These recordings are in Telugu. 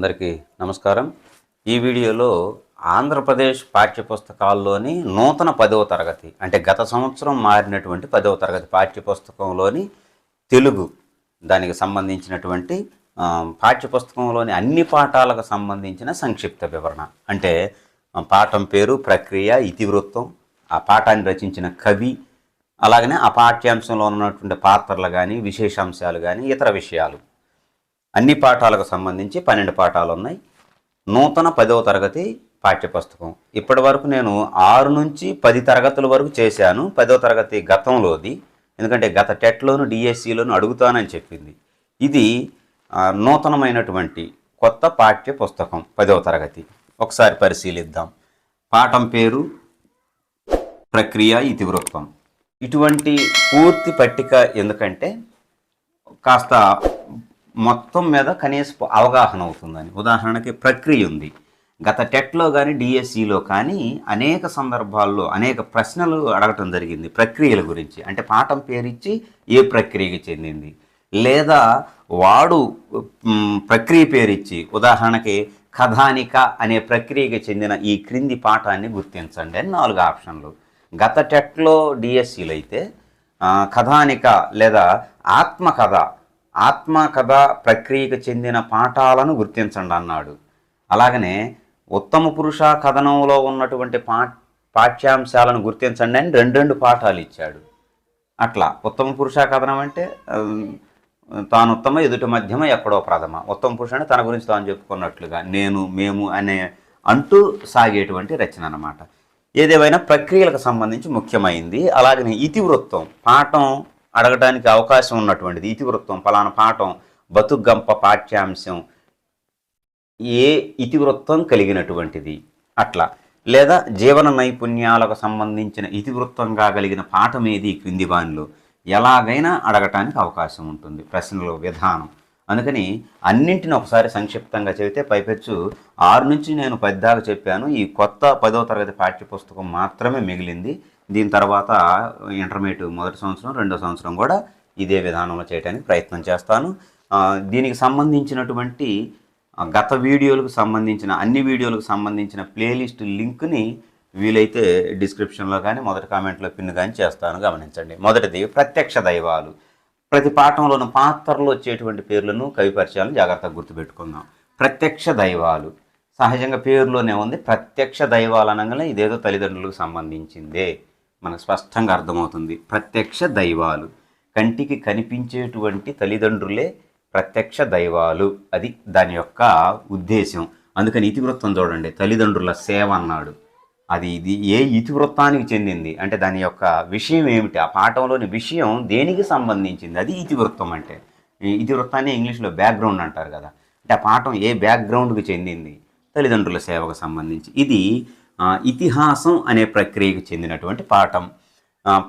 అందరికీ నమస్కారం. ఈ వీడియోలో ఆంధ్రప్రదేశ్ పాఠ్యపుస్తకాల్లోని నూతన 10వ తరగతి అంటే గత సంవత్సరం మారినటువంటి 10వ తరగతి పాఠ్యపుస్తకంలోని తెలుగు దానికి సంబంధించినటువంటి పాఠ్యపుస్తకంలోని అన్ని పాఠాలకు సంబంధించిన సంక్షిప్త వివరణ. అంటే పాఠం పేరు, ప్రక్రియ, ఇతివృత్తం, ఆ పాఠాన్ని రచించిన కవి, అలాగనే ఆ పాఠ్యాంశంలో ఉన్నటువంటి పాత్రలు కానీ, విశేషాంశాలు కానీ, ఇతర విషయాలు అన్ని పాఠాలకు సంబంధించి 12 పాఠాలు ఉన్నాయి. నూతన 10వ తరగతి పాఠ్యపుస్తకం. ఇప్పటి వరకు నేను 6 నుంచి 10 తరగతుల వరకు చేశాను. 10వ తరగతి గతంలోది, ఎందుకంటే గత టెట్లోను డిఎస్సిలోను అడుగుతానని చెప్పింది. ఇది నూతనమైనటువంటి కొత్త పాఠ్యపుస్తకం 10వ తరగతి. ఒకసారి పరిశీలిద్దాం. పాఠం పేరు, ప్రక్రియ, ఇతివృత్తం. ఇటువంటి పూర్తి పట్టిక ఎందుకంటే కాస్త మొత్తం మీద కనీస అవగాహన అవుతుందని. ఉదాహరణకి ప్రక్రియ ఉంది. గత టెట్లో కానీ డిఎస్సిలో కానీ అనేక సందర్భాల్లో అనేక ప్రశ్నలు అడగటం జరిగింది ప్రక్రియల గురించి. అంటే పాఠం పేరిచ్చి ఏ ప్రక్రియకి చెందింది, లేదా వాడు ప్రక్రియ పేరిచ్చి ఉదాహరణకి కథానిక అనే ప్రక్రియకి చెందిన ఈ క్రింది పాఠాన్ని గుర్తించండి అని 4 ఆప్షన్లు. గత టెట్లో డిఎస్సిలో అయితే కథానిక లేదా ఆత్మకథ ప్రక్రియకు చెందిన పాఠాలను గుర్తించండి అన్నాడు. అలాగనే ఉత్తమ పురుష కథనంలో ఉన్నటువంటి పాఠ్యాంశాలను గుర్తించండి అని 2 పాఠాలు ఇచ్చాడు. అట్లా ఉత్తమ పురుష కథనం అంటే తాను ఉత్తమ, ఎదుటి మధ్యమ, ఎక్కడో ప్రథమ. ఉత్తమ పురుష అంటే తన గురించి తాను చెప్పుకున్నట్లుగా నేను, మేము అనే అంటూ సాగేటువంటి రచన అన్నమాట. ఏదేమైనా ప్రక్రియలకు సంబంధించి ముఖ్యమైంది. అలాగనే ఇతివృత్తం పాఠం అడగడానికి అవకాశం ఉన్నటువంటిది. ఇతివృత్తం ఫలానా పాఠం బతుగంప పాఠ్యాంశం ఏ ఇతివృత్తం కలిగినటువంటిది అట్లా, లేదా జీవన నైపుణ్యాలకు సంబంధించిన ఇతివృత్తంగా కలిగిన పాఠం ఏది క్రింది వానిలో ఎలాగైనా అడగటానికి అవకాశం ఉంటుంది ప్రశ్నల విధానం. అందుకని అన్నింటిని ఒకసారి సంక్షిప్తంగా చెబితే పైపెచ్చు 6 నుంచి నేను 10 దాకా చెప్పాను. ఈ కొత్త 10వ తరగతి పాఠ్యపుస్తకం మాత్రమే మిగిలింది. దీని తర్వాత ఇంటర్మీడియట్ మొదటి సంవత్సరం, రెండో సంవత్సరం కూడా ఇదే విధానంలో చేయడానికి ప్రయత్నం చేస్తాను. దీనికి సంబంధించినటువంటి గత వీడియోలకు సంబంధించిన అన్ని వీడియోలకు సంబంధించిన ప్లేలిస్ట్ లింక్ని వీలైతే డిస్క్రిప్షన్లో కానీ మొదటి కామెంట్లో పిన్ కానీ చేస్తాను, గమనించండి. మొదటిది ప్రత్యక్ష దైవాలు. ప్రతి పాఠంలోని పాత్రలు వచ్చేటువంటి పేర్లను, కవి పరిచయాలను జాగ్రత్తగా గుర్తుపెట్టుకుందాం. ప్రత్యక్ష దైవాలు సహజంగా పేరులోనే ఉంది. ప్రత్యక్ష దైవాలు అనగానే ఇదేదో తల్లిదండ్రులకు సంబంధించిందే మనకు స్పష్టంగా అర్థమవుతుంది. ప్రత్యక్ష దైవాలు కంటికి కనిపించేటువంటి తల్లిదండ్రులే ప్రత్యక్ష దైవాలు, అది దాని యొక్క ఉద్దేశం. అందుకని ఇతివృత్తం చూడండి, తల్లిదండ్రుల సేవ అన్నాడు. ఇది ఏ ఇతివృత్తానికి చెందింది అంటే దాని యొక్క విషయం ఏమిటి, ఆ పాఠంలోని విషయం దేనికి సంబంధించింది, అది ఇతివృత్తం. అంటే ఇతివృత్తాన్ని ఇంగ్లీష్లో బ్యాక్గ్రౌండ్ అంటారు కదా. అంటే ఆ పాఠం ఏ బ్యాక్గ్రౌండ్కి చెందింది, తల్లిదండ్రుల సేవకు సంబంధించి. ఇది ఇతిహాసం అనే ప్రక్రియకు చెందినటువంటి పాఠం.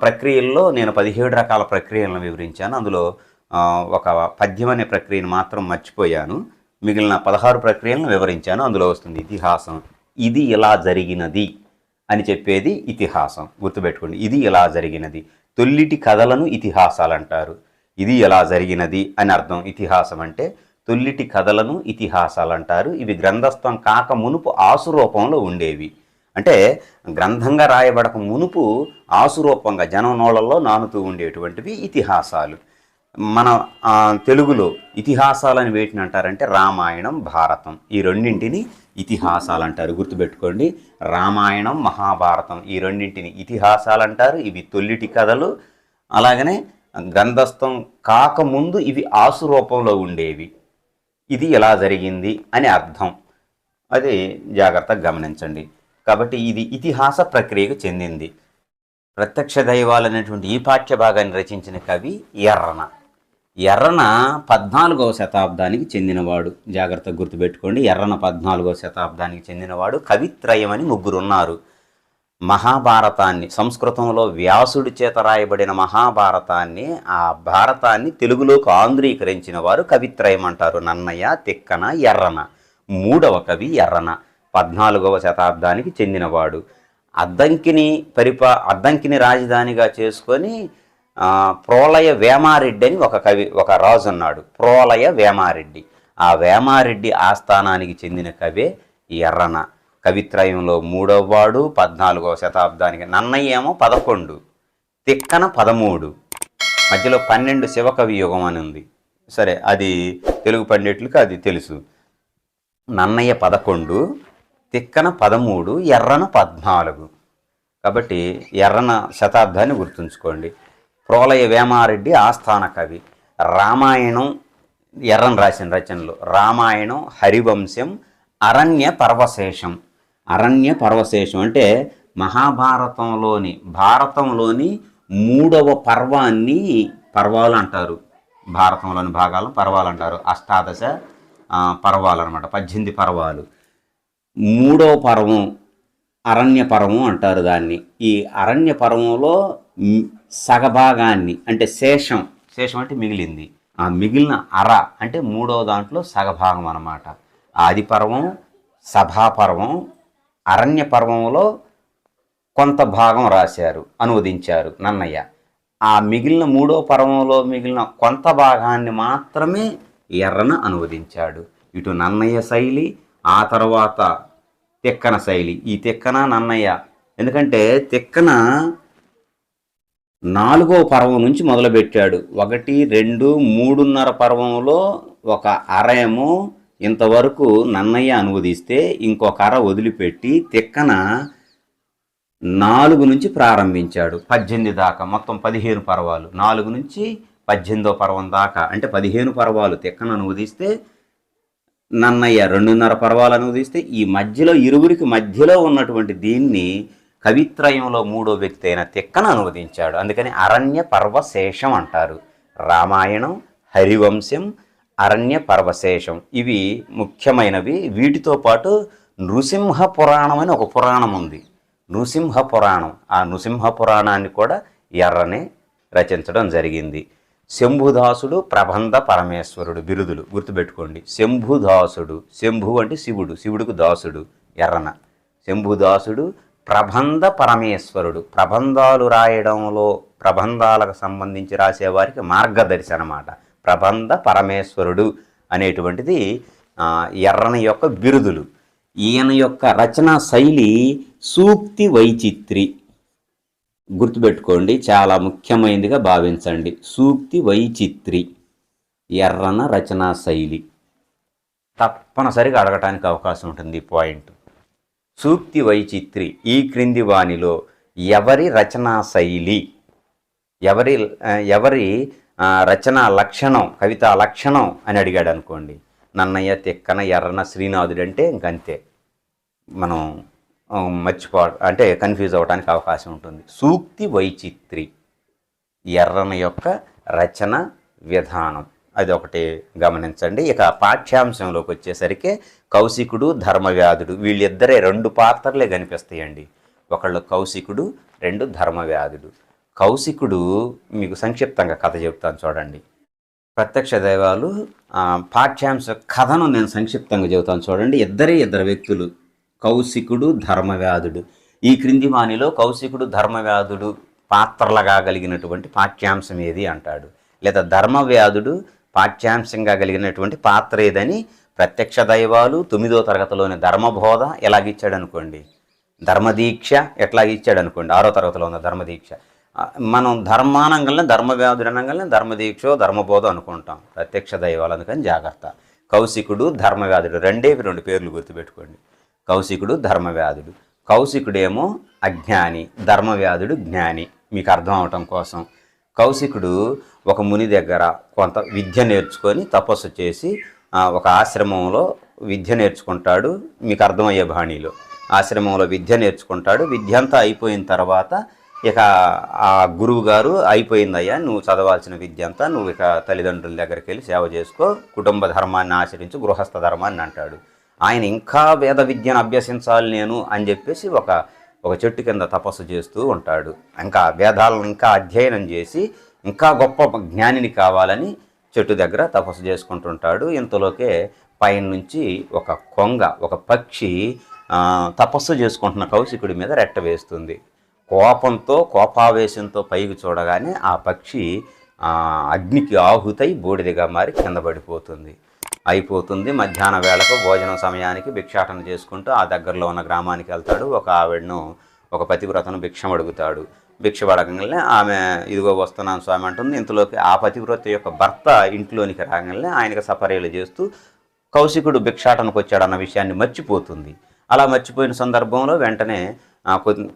ప్రక్రియల్లో నేను 17 రకాల ప్రక్రియలను వివరించాను. అందులో ఒక పద్యం అనే ప్రక్రియను మాత్రం మర్చిపోయాను. మిగిలిన 16 ప్రక్రియలను వివరించాను. అందులో వస్తుంది ఇతిహాసం. ఇది ఇలా జరిగినది అని చెప్పేది ఇతిహాసం. గుర్తుపెట్టుకోండి, ఇది ఇలా జరిగినది. తొల్లిటి కథలను ఇతిహాసాలు అంటారు. ఇది ఎలా జరిగినది అని అర్థం. ఇతిహాసం అంటే తొల్లిటి కథలను ఇతిహాసాలు అంటారు. ఇవి గ్రంథస్థం కాక మునుపు ఆసు రూపంలో ఉండేవి. అంటే గ్రంథంగా రాయబడక మునుపు ఆసురూపంగా జనం నోళ్ళల్లో నానుతూ ఉండేటువంటివి ఇతిహాసాలు. మన తెలుగులో ఇతిహాసాలని వేటిని అంటారంటే రామాయణం, భారతం, ఈ రెండింటిని ఇతిహాసాలు అంటారు. గుర్తుపెట్టుకోండి, రామాయణం, మహాభారతం ఈ రెండింటిని ఇతిహాసాలు అంటారు. ఇవి తొల్లిటి కథలు. అలాగనే గ్రంథస్థం కాకముందు ఇవి ఆసు రూపంలో ఉండేవి. ఇది ఎలా జరిగింది అని అర్థం. అది జాగ్రత్తగా గమనించండి. కాబట్టి ఇది ఇతిహాస ప్రక్రియకు చెందింది. ప్రత్యక్ష దైవాలు అనేటువంటి ఈ పాఠ్య భాగాన్ని రచించిన కవి ఎర్రన 14వ శతాబ్దానికి చెందినవాడు. జాగ్రత్తగా గుర్తుపెట్టుకోండి, ఎర్రన 14వ శతాబ్దానికి చెందినవాడు. కవిత్రయం అని 3 ఉన్నారు. మహాభారతాన్ని సంస్కృతంలో వ్యాసుడి చేత రాయబడిన మహాభారతాన్ని, ఆ భారతాన్ని తెలుగులోకి ఆంధ్రీకరించిన వారు కవిత్రయం అంటారు. నన్నయ్య, తిక్కన, ఎర్రన. 3వ కవి ఎర్రన 14వ శతాబ్దానికి చెందినవాడు. అద్దంకిని రాజధానిగా చేసుకొని ప్రోలయ వేమారెడ్డి అని ఒక రాజు ఉన్నాడు. ప్రోలయ వేమారెడ్డి. ఆ వేమారెడ్డి ఆస్థానానికి చెందిన కవే ఎర్రన. కవిత్రయంలో 3వ వాడు, 14వ శతాబ్దానికి. నన్నయ్య ఏమో 11, తిక్కన 13, మధ్యలో 12 శివకవి యుగం అని ఉంది. సరే, అది తెలుగు పండితులకు అది తెలుసు. నన్నయ్య 11, తిక్కన 13, ఎర్రన 14. కాబట్టి ఎర్రన శతాబ్దాన్ని గుర్తుంచుకోండి. ప్రోలయ వేమారెడ్డి ఆస్థాన కవి. రామాయణం ఎర్రన రాసిన రచనలు: రామాయణం, హరివంశం, అరణ్య పర్వశేషం. అరణ్య పర్వశేషం అంటే భారతంలోని 3వ పర్వాన్ని పర్వాలు అంటారు. భారతంలోని భాగాలు పర్వాలు అంటారు. అష్టాదశ పర్వాలు అనమాట, 18 పర్వాలు. 3వ పర్వం అరణ్య పర్వం అంటారు దాన్ని. ఈ అరణ్య పర్వంలో సగభాగాన్ని అంటే శేషం అంటే మిగిలింది, ఆ మిగిలిన అర అంటే 3వ దాంట్లో సగభాగం అన్నమాట. ఆది పర్వం, సభాపర్వం, అరణ్య పర్వంలో కొంత భాగం రాశారు, అనువదించారు నన్నయ్య. ఆ మిగిలిన 3వ పర్వంలో మిగిలిన కొంత భాగాన్ని మాత్రమే ఎర్రన అనువదించాడు. ఇటు నన్నయ్య శైలి, ఆ తర్వాత తిక్కన శైలి. ఈ తిక్కన నన్నయ్య, ఎందుకంటే తిక్కన 4వ పర్వం నుంచి మొదలుపెట్టాడు. 1, 2, 3.5 పర్వంలో ఒక అరేమో ఇంతవరకు నన్నయ్య అనువదిస్తే ఇంకొక అర వదిలిపెట్టి తిక్కన 4 నుంచి ప్రారంభించాడు 18 దాకా. మొత్తం 15 పర్వాలు. 4 నుంచి 18వ పర్వం దాకా అంటే 15 పర్వాలు తిక్కన అనువదిస్తే, నన్నయ్య 2.5 పర్వాలు అనువదిస్తే, ఈ మధ్యలో ఇరువురికి మధ్యలో ఉన్నటువంటి దీన్ని కవిత్రయంలో 3వ వ్యక్తి అయిన తిక్కన అనువదించాడు. అందుకని అరణ్య పర్వశేషం అంటారు. రామాయణం, హరివంశం, అరణ్య పర్వశేషం ఇవి ముఖ్యమైనవి. వీటితో పాటు నృసింహ పురాణం అని ఒక పురాణం ఉంది. నృసింహ పురాణం, ఆ నృసింహ పురాణాన్ని కూడా ఎర్రనే రచించడం జరిగింది. శంభుదాసుడు, ప్రబంధ పరమేశ్వరుడు బిరుదులు గుర్తుపెట్టుకోండి. శంభుదాసుడు, శంభు అంటే శివుడు, శివుడికి దాసుడు ఎర్రన. శంభుదాసుడు, ప్రబంధ పరమేశ్వరుడు, ప్రబంధాలు రాయడంలో ప్రబంధాలకు సంబంధించి రాసేవారికి మార్గదర్శి అన్నమాట. ప్రబంధ పరమేశ్వరుడు అనేటువంటిది ఎర్రన యొక్క బిరుదులు. ఈయన యొక్క రచనా శైలి సూక్తి వైచిత్రి. గుర్తుపెట్టుకోండి, చాలా ముఖ్యమైనదిగా భావించండి. సూక్తి వైచిత్రి ఎర్రన రచనా శైలి. తప్పనిసరిగా అడగటానికి అవకాశం ఉంటుంది ఈ పాయింట్. సూక్తి వైచిత్రి ఈ క్రింది వానిలో ఎవరి రచనా శైలి, ఎవరి రచనా లక్షణం, కవితా లక్షణం అని అడిగాడు అనుకోండి. నన్నయ్య, తిక్కన, ఎర్రన, శ్రీనాథుడు అంటే ఇంకంతే, మనం అంటే కన్ఫ్యూజ్ అవ్వడానికి అవకాశం ఉంటుంది. సూక్తి వైచిత్రి ఎర్రన యొక్క రచన విధానం, అది ఒకటి గమనించండి. ఇక పాఠ్యాంశంలోకి వచ్చేసరికి కౌశికుడు, ధర్మవ్యాధుడు వీళ్ళిద్దరే 2 పాత్రలే కనిపిస్తాయండి. ఒకళ్ళు కౌశికుడు, 2 ధర్మవ్యాధుడు. కౌశికుడు మీకు సంక్షిప్తంగా కథ చెప్తాను చూడండి. ప్రత్యక్ష దైవాలు పాఠ్యాంశ కథను నేను సంక్షిప్తంగా చెబుతాను చూడండి. ఇద్దరు వ్యక్తులు, కౌశికుడు, ధర్మవ్యాధుడు. ఈ క్రింది వానిలో కౌశికుడు, ధర్మవ్యాధుడు పాత్రలుగా కలిగినటువంటి పాఠ్యాంశం ఏది అంటాడు, లేదా ధర్మవ్యాధుడు పాఠ్యాంశంగా కలిగినటువంటి పాత్ర ఏదని ప్రత్యక్ష దైవాలు 9వ తరగతిలోని ధర్మబోధ ఎలాగిచ్చాడు అనుకోండి, ధర్మదీక్ష ఎట్లాగిచ్చాడు అనుకోండి, 6వ తరగతిలో ఉన్న ధర్మదీక్ష. మనం ధర్మానంగానే ధర్మవ్యాధుడు అనగానే ధర్మదీక్షో ధర్మబోధ అనుకుంటాం, ప్రత్యక్ష దైవాలు. అందుకని జాగ్రత్త. కౌశికుడు, ధర్మవ్యాధుడు 2 పేర్లు గుర్తుపెట్టుకోండి. కౌశికుడు, ధర్మవ్యాధుడు. కౌశికుడేమో అజ్ఞాని, ధర్మవ్యాధుడు జ్ఞాని. మీకు అర్థం అవటం కోసం, కౌశికుడు ఒక ముని దగ్గర కొంత విద్య నేర్చుకొని తపస్సు చేసి ఒక ఆశ్రమంలో విద్య నేర్చుకుంటాడు. మీకు అర్థమయ్యే బాణీలో ఆశ్రమంలో విద్య నేర్చుకుంటాడు. విద్య అంతా అయిపోయిన తర్వాత ఇక ఆ గురువు గారు, అయిపోయిందయ్యా నువ్వు చదవాల్సిన విద్య అంతా, నువ్వు ఇక తల్లిదండ్రుల దగ్గరికి వెళ్ళి సేవ చేసుకో, కుటుంబ ధర్మాన్ని ఆచరించు, గృహస్థ ధర్మాన్ని అంటాడు. ఆయన ఇంకా వేద విద్యను అభ్యసించాలి నేను అని చెప్పేసి ఒక చెట్టు కింద తపస్సు చేస్తూ ఉంటాడు. ఇంకా వేదాలను ఇంకా అధ్యయనం చేసి ఇంకా గొప్ప జ్ఞానిని కావాలని చెట్టు దగ్గర తపస్సు చేసుకుంటుంటాడు. ఇంతలోకే పైన నుంచి ఒక కొంగ, ఒక పక్షి తపస్సు చేసుకుంటున్న కౌశికుడి మీద రెట్ట వేస్తుంది. కోపావేశంతో పైకి చూడగానే ఆ పక్షి అగ్నికి ఆహుతై బూడిదగా మారి కింద పడిపోతుంది. అయిపోతుంది. మధ్యాహ్న వేళకు భోజనం సమయానికి భిక్షాటన చేసుకుంటూ ఆ దగ్గరలో ఉన్న గ్రామానికి వెళ్తాడు. ఒక ఆవిడను, ఒక పతివ్రతను భిక్షం అడుగుతాడు. భిక్ష పడగంగానే ఆమె ఇదిగో వస్తున్నాను స్వామి అంటుంది. ఇంతలోకి ఆ పతివ్రత యొక్క భర్త ఇంట్లోనికి రాగానే ఆయనకు సపర్యలు చేస్తూ కౌశికుడు భిక్షాటనకు వచ్చాడన్న విషయాన్ని మర్చిపోతుంది. అలా మర్చిపోయిన సందర్భంలో వెంటనే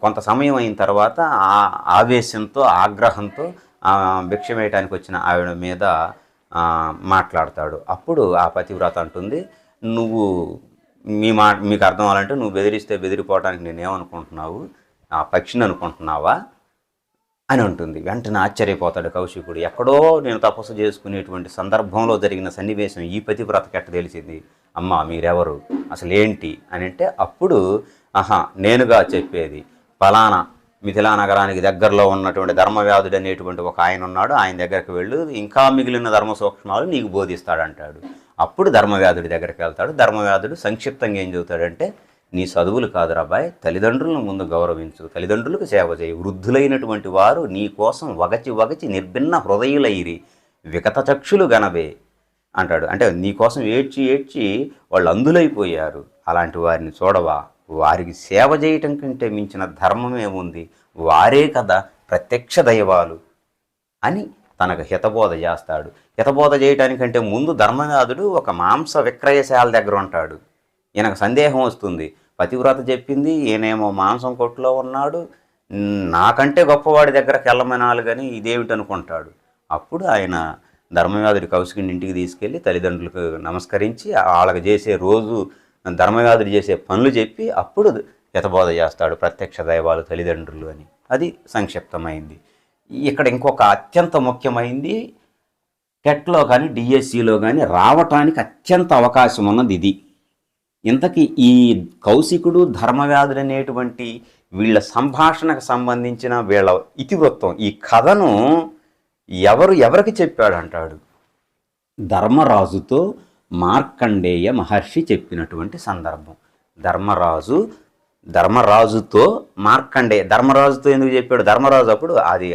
కొంత సమయం అయిన తర్వాత ఆ ఆవేశంతో, ఆగ్రహంతో భిక్ష వేయటానికి వచ్చిన ఆవిడ మీద మాట్లాడతాడు. అప్పుడు ఆ పతివ్రత అంటుంది, నువ్వు మీకు అర్థం అవ్వాలంటే నువ్వు బెదిరిస్తే బెదిరిపోవడానికి నేనేమనుకుంటున్నావు, ఆ పక్షిని అనుకుంటున్నావా అని ఉంటుంది. వెంటనే ఆశ్చర్యపోతాడు కౌశికుడు. ఎక్కడో నేను తపస్సు చేసుకునేటువంటి సందర్భంలో జరిగిన సన్నివేశం ఈ పతివ్రతకి ఎట్ట తెలిసింది? అమ్మ మీరెవరు, అసలు ఏంటి అని అంటే, అప్పుడు నేనుగా చెప్పేది, ఫలానా మిథిలా నగరానికి దగ్గరలో ఉన్నటువంటి ధర్మవ్యాధుడు అనేటువంటి ఒక ఆయన ఉన్నాడు, ఆయన దగ్గరికి వెళ్ళు, ఇంకా మిగిలిన ధర్మ సూక్ష్మాలు నీకు బోధిస్తాడంటాడు. అప్పుడు ధర్మవ్యాధుడి దగ్గరికి వెళ్తాడు. ధర్మవ్యాధుడు సంక్షిప్తంగా ఏం చెబుతాడంటే, నీ చదువులు కాదురా అబ్బాయి, తల్లిదండ్రులను ముందు గౌరవించు, తల్లిదండ్రులకు సేవ చేయి, వృద్ధులైనటువంటి వారు నీ కోసం వగచి నిర్భిన్న హృదయులైరి వికత చక్షులు గనవే అంటాడు. అంటే నీ కోసం ఏడ్చి వాళ్ళు అందులైపోయారు, అలాంటి వారిని చూడవా, వారికి సేవ చేయటం కంటే మించిన ధర్మం ఏముంది, వారే కదా ప్రత్యక్ష దైవాలు అని తనకు హితబోధ చేస్తాడు. హితబోధ చేయటానికంటే ముందు ధర్మవ్యాధుడు ఒక మాంస విక్రయశాల దగ్గర ఉంటాడు. ఈయనకు సందేహం వస్తుంది, పతివ్రత చెప్పింది, ఈయనేమో మాంసం కొట్టులో ఉన్నాడు, నాకంటే గొప్పవాడి దగ్గరకు వెళ్ళమనాలి కానీ ఇదేమిటి అనుకుంటాడు. అప్పుడు ఆయన ధర్మవ్యాధుడి కౌశికుని ఇంటికి తీసుకెళ్ళి తల్లిదండ్రులకు నమస్కరించి వాళ్ళకి చేసే రోజు ధర్మవ్యాధుడు చేసే పనులు చెప్పి అప్పుడు హితబోధ చేస్తాడు, ప్రత్యక్ష దైవాలు తల్లిదండ్రులు అని. అది సంక్షిప్తమైంది. ఇక్కడ ఇంకొక అత్యంత ముఖ్యమైనది, టెట్లో కానీ డిఎస్సిలో కానీ రావటానికి అత్యంత అవకాశం ఉన్నది ఇది. ఇంతకీ ఈ కౌశికుడు ధర్మవ్యాధుడు అనేటువంటి వీళ్ళ సంభాషణకు సంబంధించిన వీళ్ళ ఇతివృత్తం, ఈ కథను ఎవరికి చెప్పాడు అంటాడు, ధర్మరాజుతో మార్కండేయ మహర్షి చెప్పినటువంటి సందర్భం. ధర్మరాజుతో మార్కండేయ, ధర్మరాజుతో ఎందుకు చెప్పాడు? ధర్మరాజు అప్పుడు అది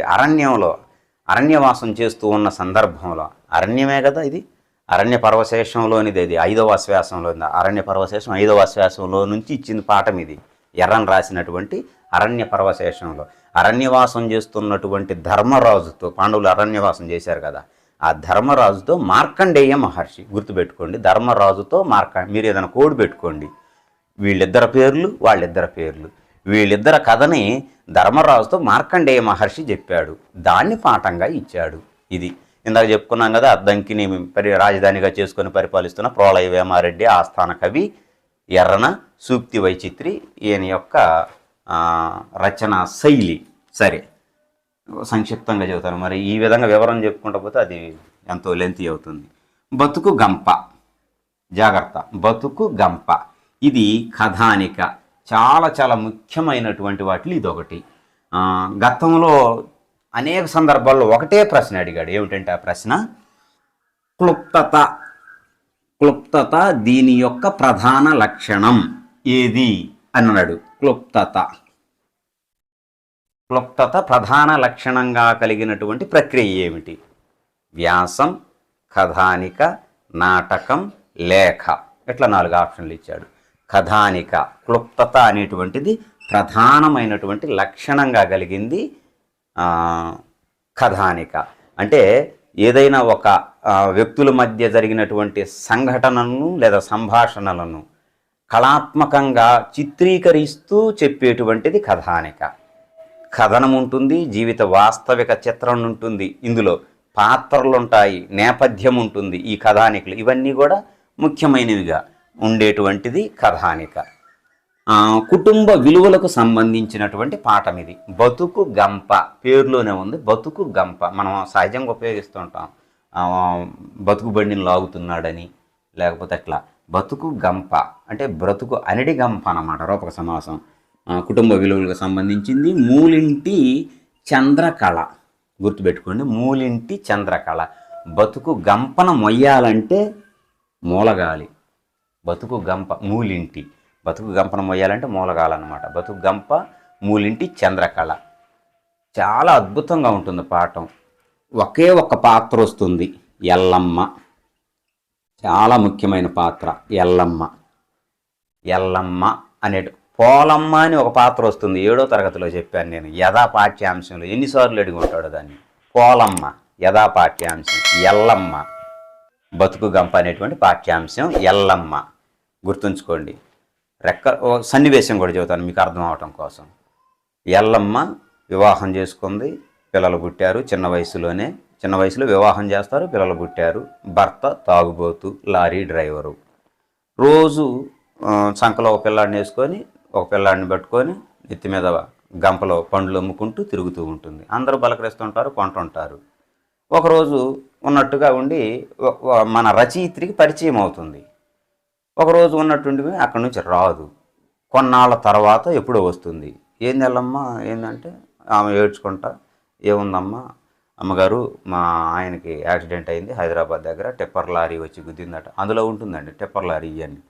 అరణ్యవాసం చేస్తూ ఉన్న సందర్భంలో, అరణ్యమే కదా ఇది, అరణ్య పర్వశేషంలోనిది, అది 5వ శ్వాసంలో, అరణ్య పర్వశేషం 5వ శ్వాసంలో నుంచి ఇచ్చిన పాఠం ఇది. ఎర్రన్ రాసినటువంటి అరణ్య పర్వశేషంలో అరణ్యవాసం చేస్తున్నటువంటి ధర్మరాజుతో, పాండవులు అరణ్యవాసం చేశారు కదా, ఆ ధర్మరాజుతో మార్కండేయ మహర్షి, గుర్తుపెట్టుకోండి, ధర్మరాజుతో మీరు ఏదైనా కోడ్ పెట్టుకోండి, వీళ్ళిద్దరి పేర్లు వాళ్ళిద్దరి పేర్లు, వీళ్ళిద్దరి కథని ధర్మరాజుతో మార్కండేయ మహర్షి చెప్పాడు, దాన్ని పాఠంగా ఇచ్చాడు. ఇది ఇందాక చెప్పుకున్నాం కదా, అద్దంకిని రాజధానిగా చేసుకొని పరిపాలిస్తున్న ప్రోలయ వేమారెడ్డి ఆస్థాన కవి ఎర్రన సూక్తి వైచిత్రి ఈయన యొక్క రచన శైలి. సరే, సంక్షిప్తంగా చెబుతాను. మరి ఈ విధంగా వివరం చెప్పుకుంటా పోతే అది ఎంతో లెంతీ అవుతుంది. బతుకు గంప, జాగ్రత్త, బతుకు గంప ఇది కథానిక, చాలా ముఖ్యమైనటువంటి వాటిలో ఇదొకటి. గతంలో అనేక సందర్భాల్లో ఒకటే ప్రశ్న అడిగాడు. ఏమిటంటే ఆ ప్రశ్న, క్లుప్తత దీని యొక్క ప్రధాన లక్షణం ఏది అన్నాడు. క్లుప్తత ప్రధాన లక్షణంగా కలిగినటువంటి ప్రక్రియ ఏమిటి? వ్యాసం, కథానిక, నాటకం, లేఖ, ఇట్లా 4 ఆప్షన్లు ఇచ్చాడు. కథానిక, క్లుప్తత అనేటువంటిది ప్రధానమైనటువంటి లక్షణంగా కలిగింది. కథానిక అంటే ఏదైనా ఒక వ్యక్తుల మధ్య జరిగినటువంటి సంఘటనలను లేదా సంభాషణలను కళాత్మకంగా చిత్రీకరిస్తూ చెప్పేటువంటిది కథానిక. కథనం ఉంటుంది, జీవిత వాస్తవిక చిత్రం ఉంటుంది, ఇందులో పాత్రలు ఉంటాయి, నేపథ్యం ఉంటుంది. ఈ కథానికలు ఇవన్నీ కూడా ముఖ్యమైనవిగా ఉండేటువంటిది కథానిక. కుటుంబ విలువలకు సంబంధించినటువంటి పాఠం ఇది. బతుకు గంప పేరులోనే ఉంది, బతుకు గంప. మనం సహజంగా ఉపయోగిస్తూ ఉంటాం, బతుకు బండిని లాగుతున్నాడని, లేకపోతే అట్లా. బతుకు గంప అంటే బ్రతుకు అనిడి గంప అన్నమాట, రూపక సమాసం. కుటుంబ విలువలకు సంబంధించింది. మూలింటి చంద్రకళ, గుర్తుపెట్టుకోండి, మూలింటి చంద్రకళ. బతుకు గంపన మొయ్యాలంటే మూలగాలి. బతుకు గంప మూలింటి, బతుకు గంపన మొయ్యాలంటే మూలగాలన్నమాట. బతుకు గంప మూలింటి చంద్రకళ. చాలా అద్భుతంగా ఉంటుంది పాఠం. ఒకే ఒక్క పాత్ర వస్తుంది, ఎల్లమ్మ. చాలా ముఖ్యమైన పాత్ర ఎల్లమ్మ. ఎల్లమ్మ అనే పోలమ్మ అని ఒక పాత్ర వస్తుంది, 7వ తరగతిలో చెప్పాను నేను, యథా పాఠ్యాంశంలో. ఎన్నిసార్లు అడిగి ఉంటాడు దాన్ని. పోలమ్మ యథా పాఠ్యాంశం, ఎల్లమ్మ బతుకు గంప అనేటువంటి పాఠ్యాంశం, ఎల్లమ్మ గుర్తుంచుకోండి. సన్నివేశం కూడా చెబుతాను మీకు అర్థం అవటం కోసం. ఎల్లమ్మ వివాహం చేసుకుంది, పిల్లలు పుట్టారు. చిన్న వయసులో వివాహం చేస్తారు, పిల్లలు పుట్టారు. భర్త తాగుబోతు, లారీ డ్రైవరు. రోజు సంకలో ఒక పిల్లాడిని వేసుకొని, ఒక పిల్లాడిని పట్టుకొని నెత్తి మీద గంపలో పండ్లు అమ్ముకుంటూ తిరుగుతూ ఉంటుంది. అందరూ పలకరిస్తుంటారు, కొంటుంటారు. ఒకరోజు ఉన్నట్టుగా ఉండి మన రచయిత్రికి పరిచయం అవుతుంది. ఒకరోజు ఉన్నట్టుండి అక్కడి నుంచి రాదు. కొన్నాళ్ళ తర్వాత ఎప్పుడో వస్తుంది. ఏంది ఎల్లమ్మ, ఏంటంటే ఆమె ఏడ్చుకుంటా, ఏముందమ్మా అమ్మగారు, మా ఆయనకి యాక్సిడెంట్ అయింది హైదరాబాద్ దగ్గర, టిప్పర్ లారీ వచ్చి గుద్దిందట. అందులో ఉంటుందండి టిప్పర్ లారీ ఇవన్నీ.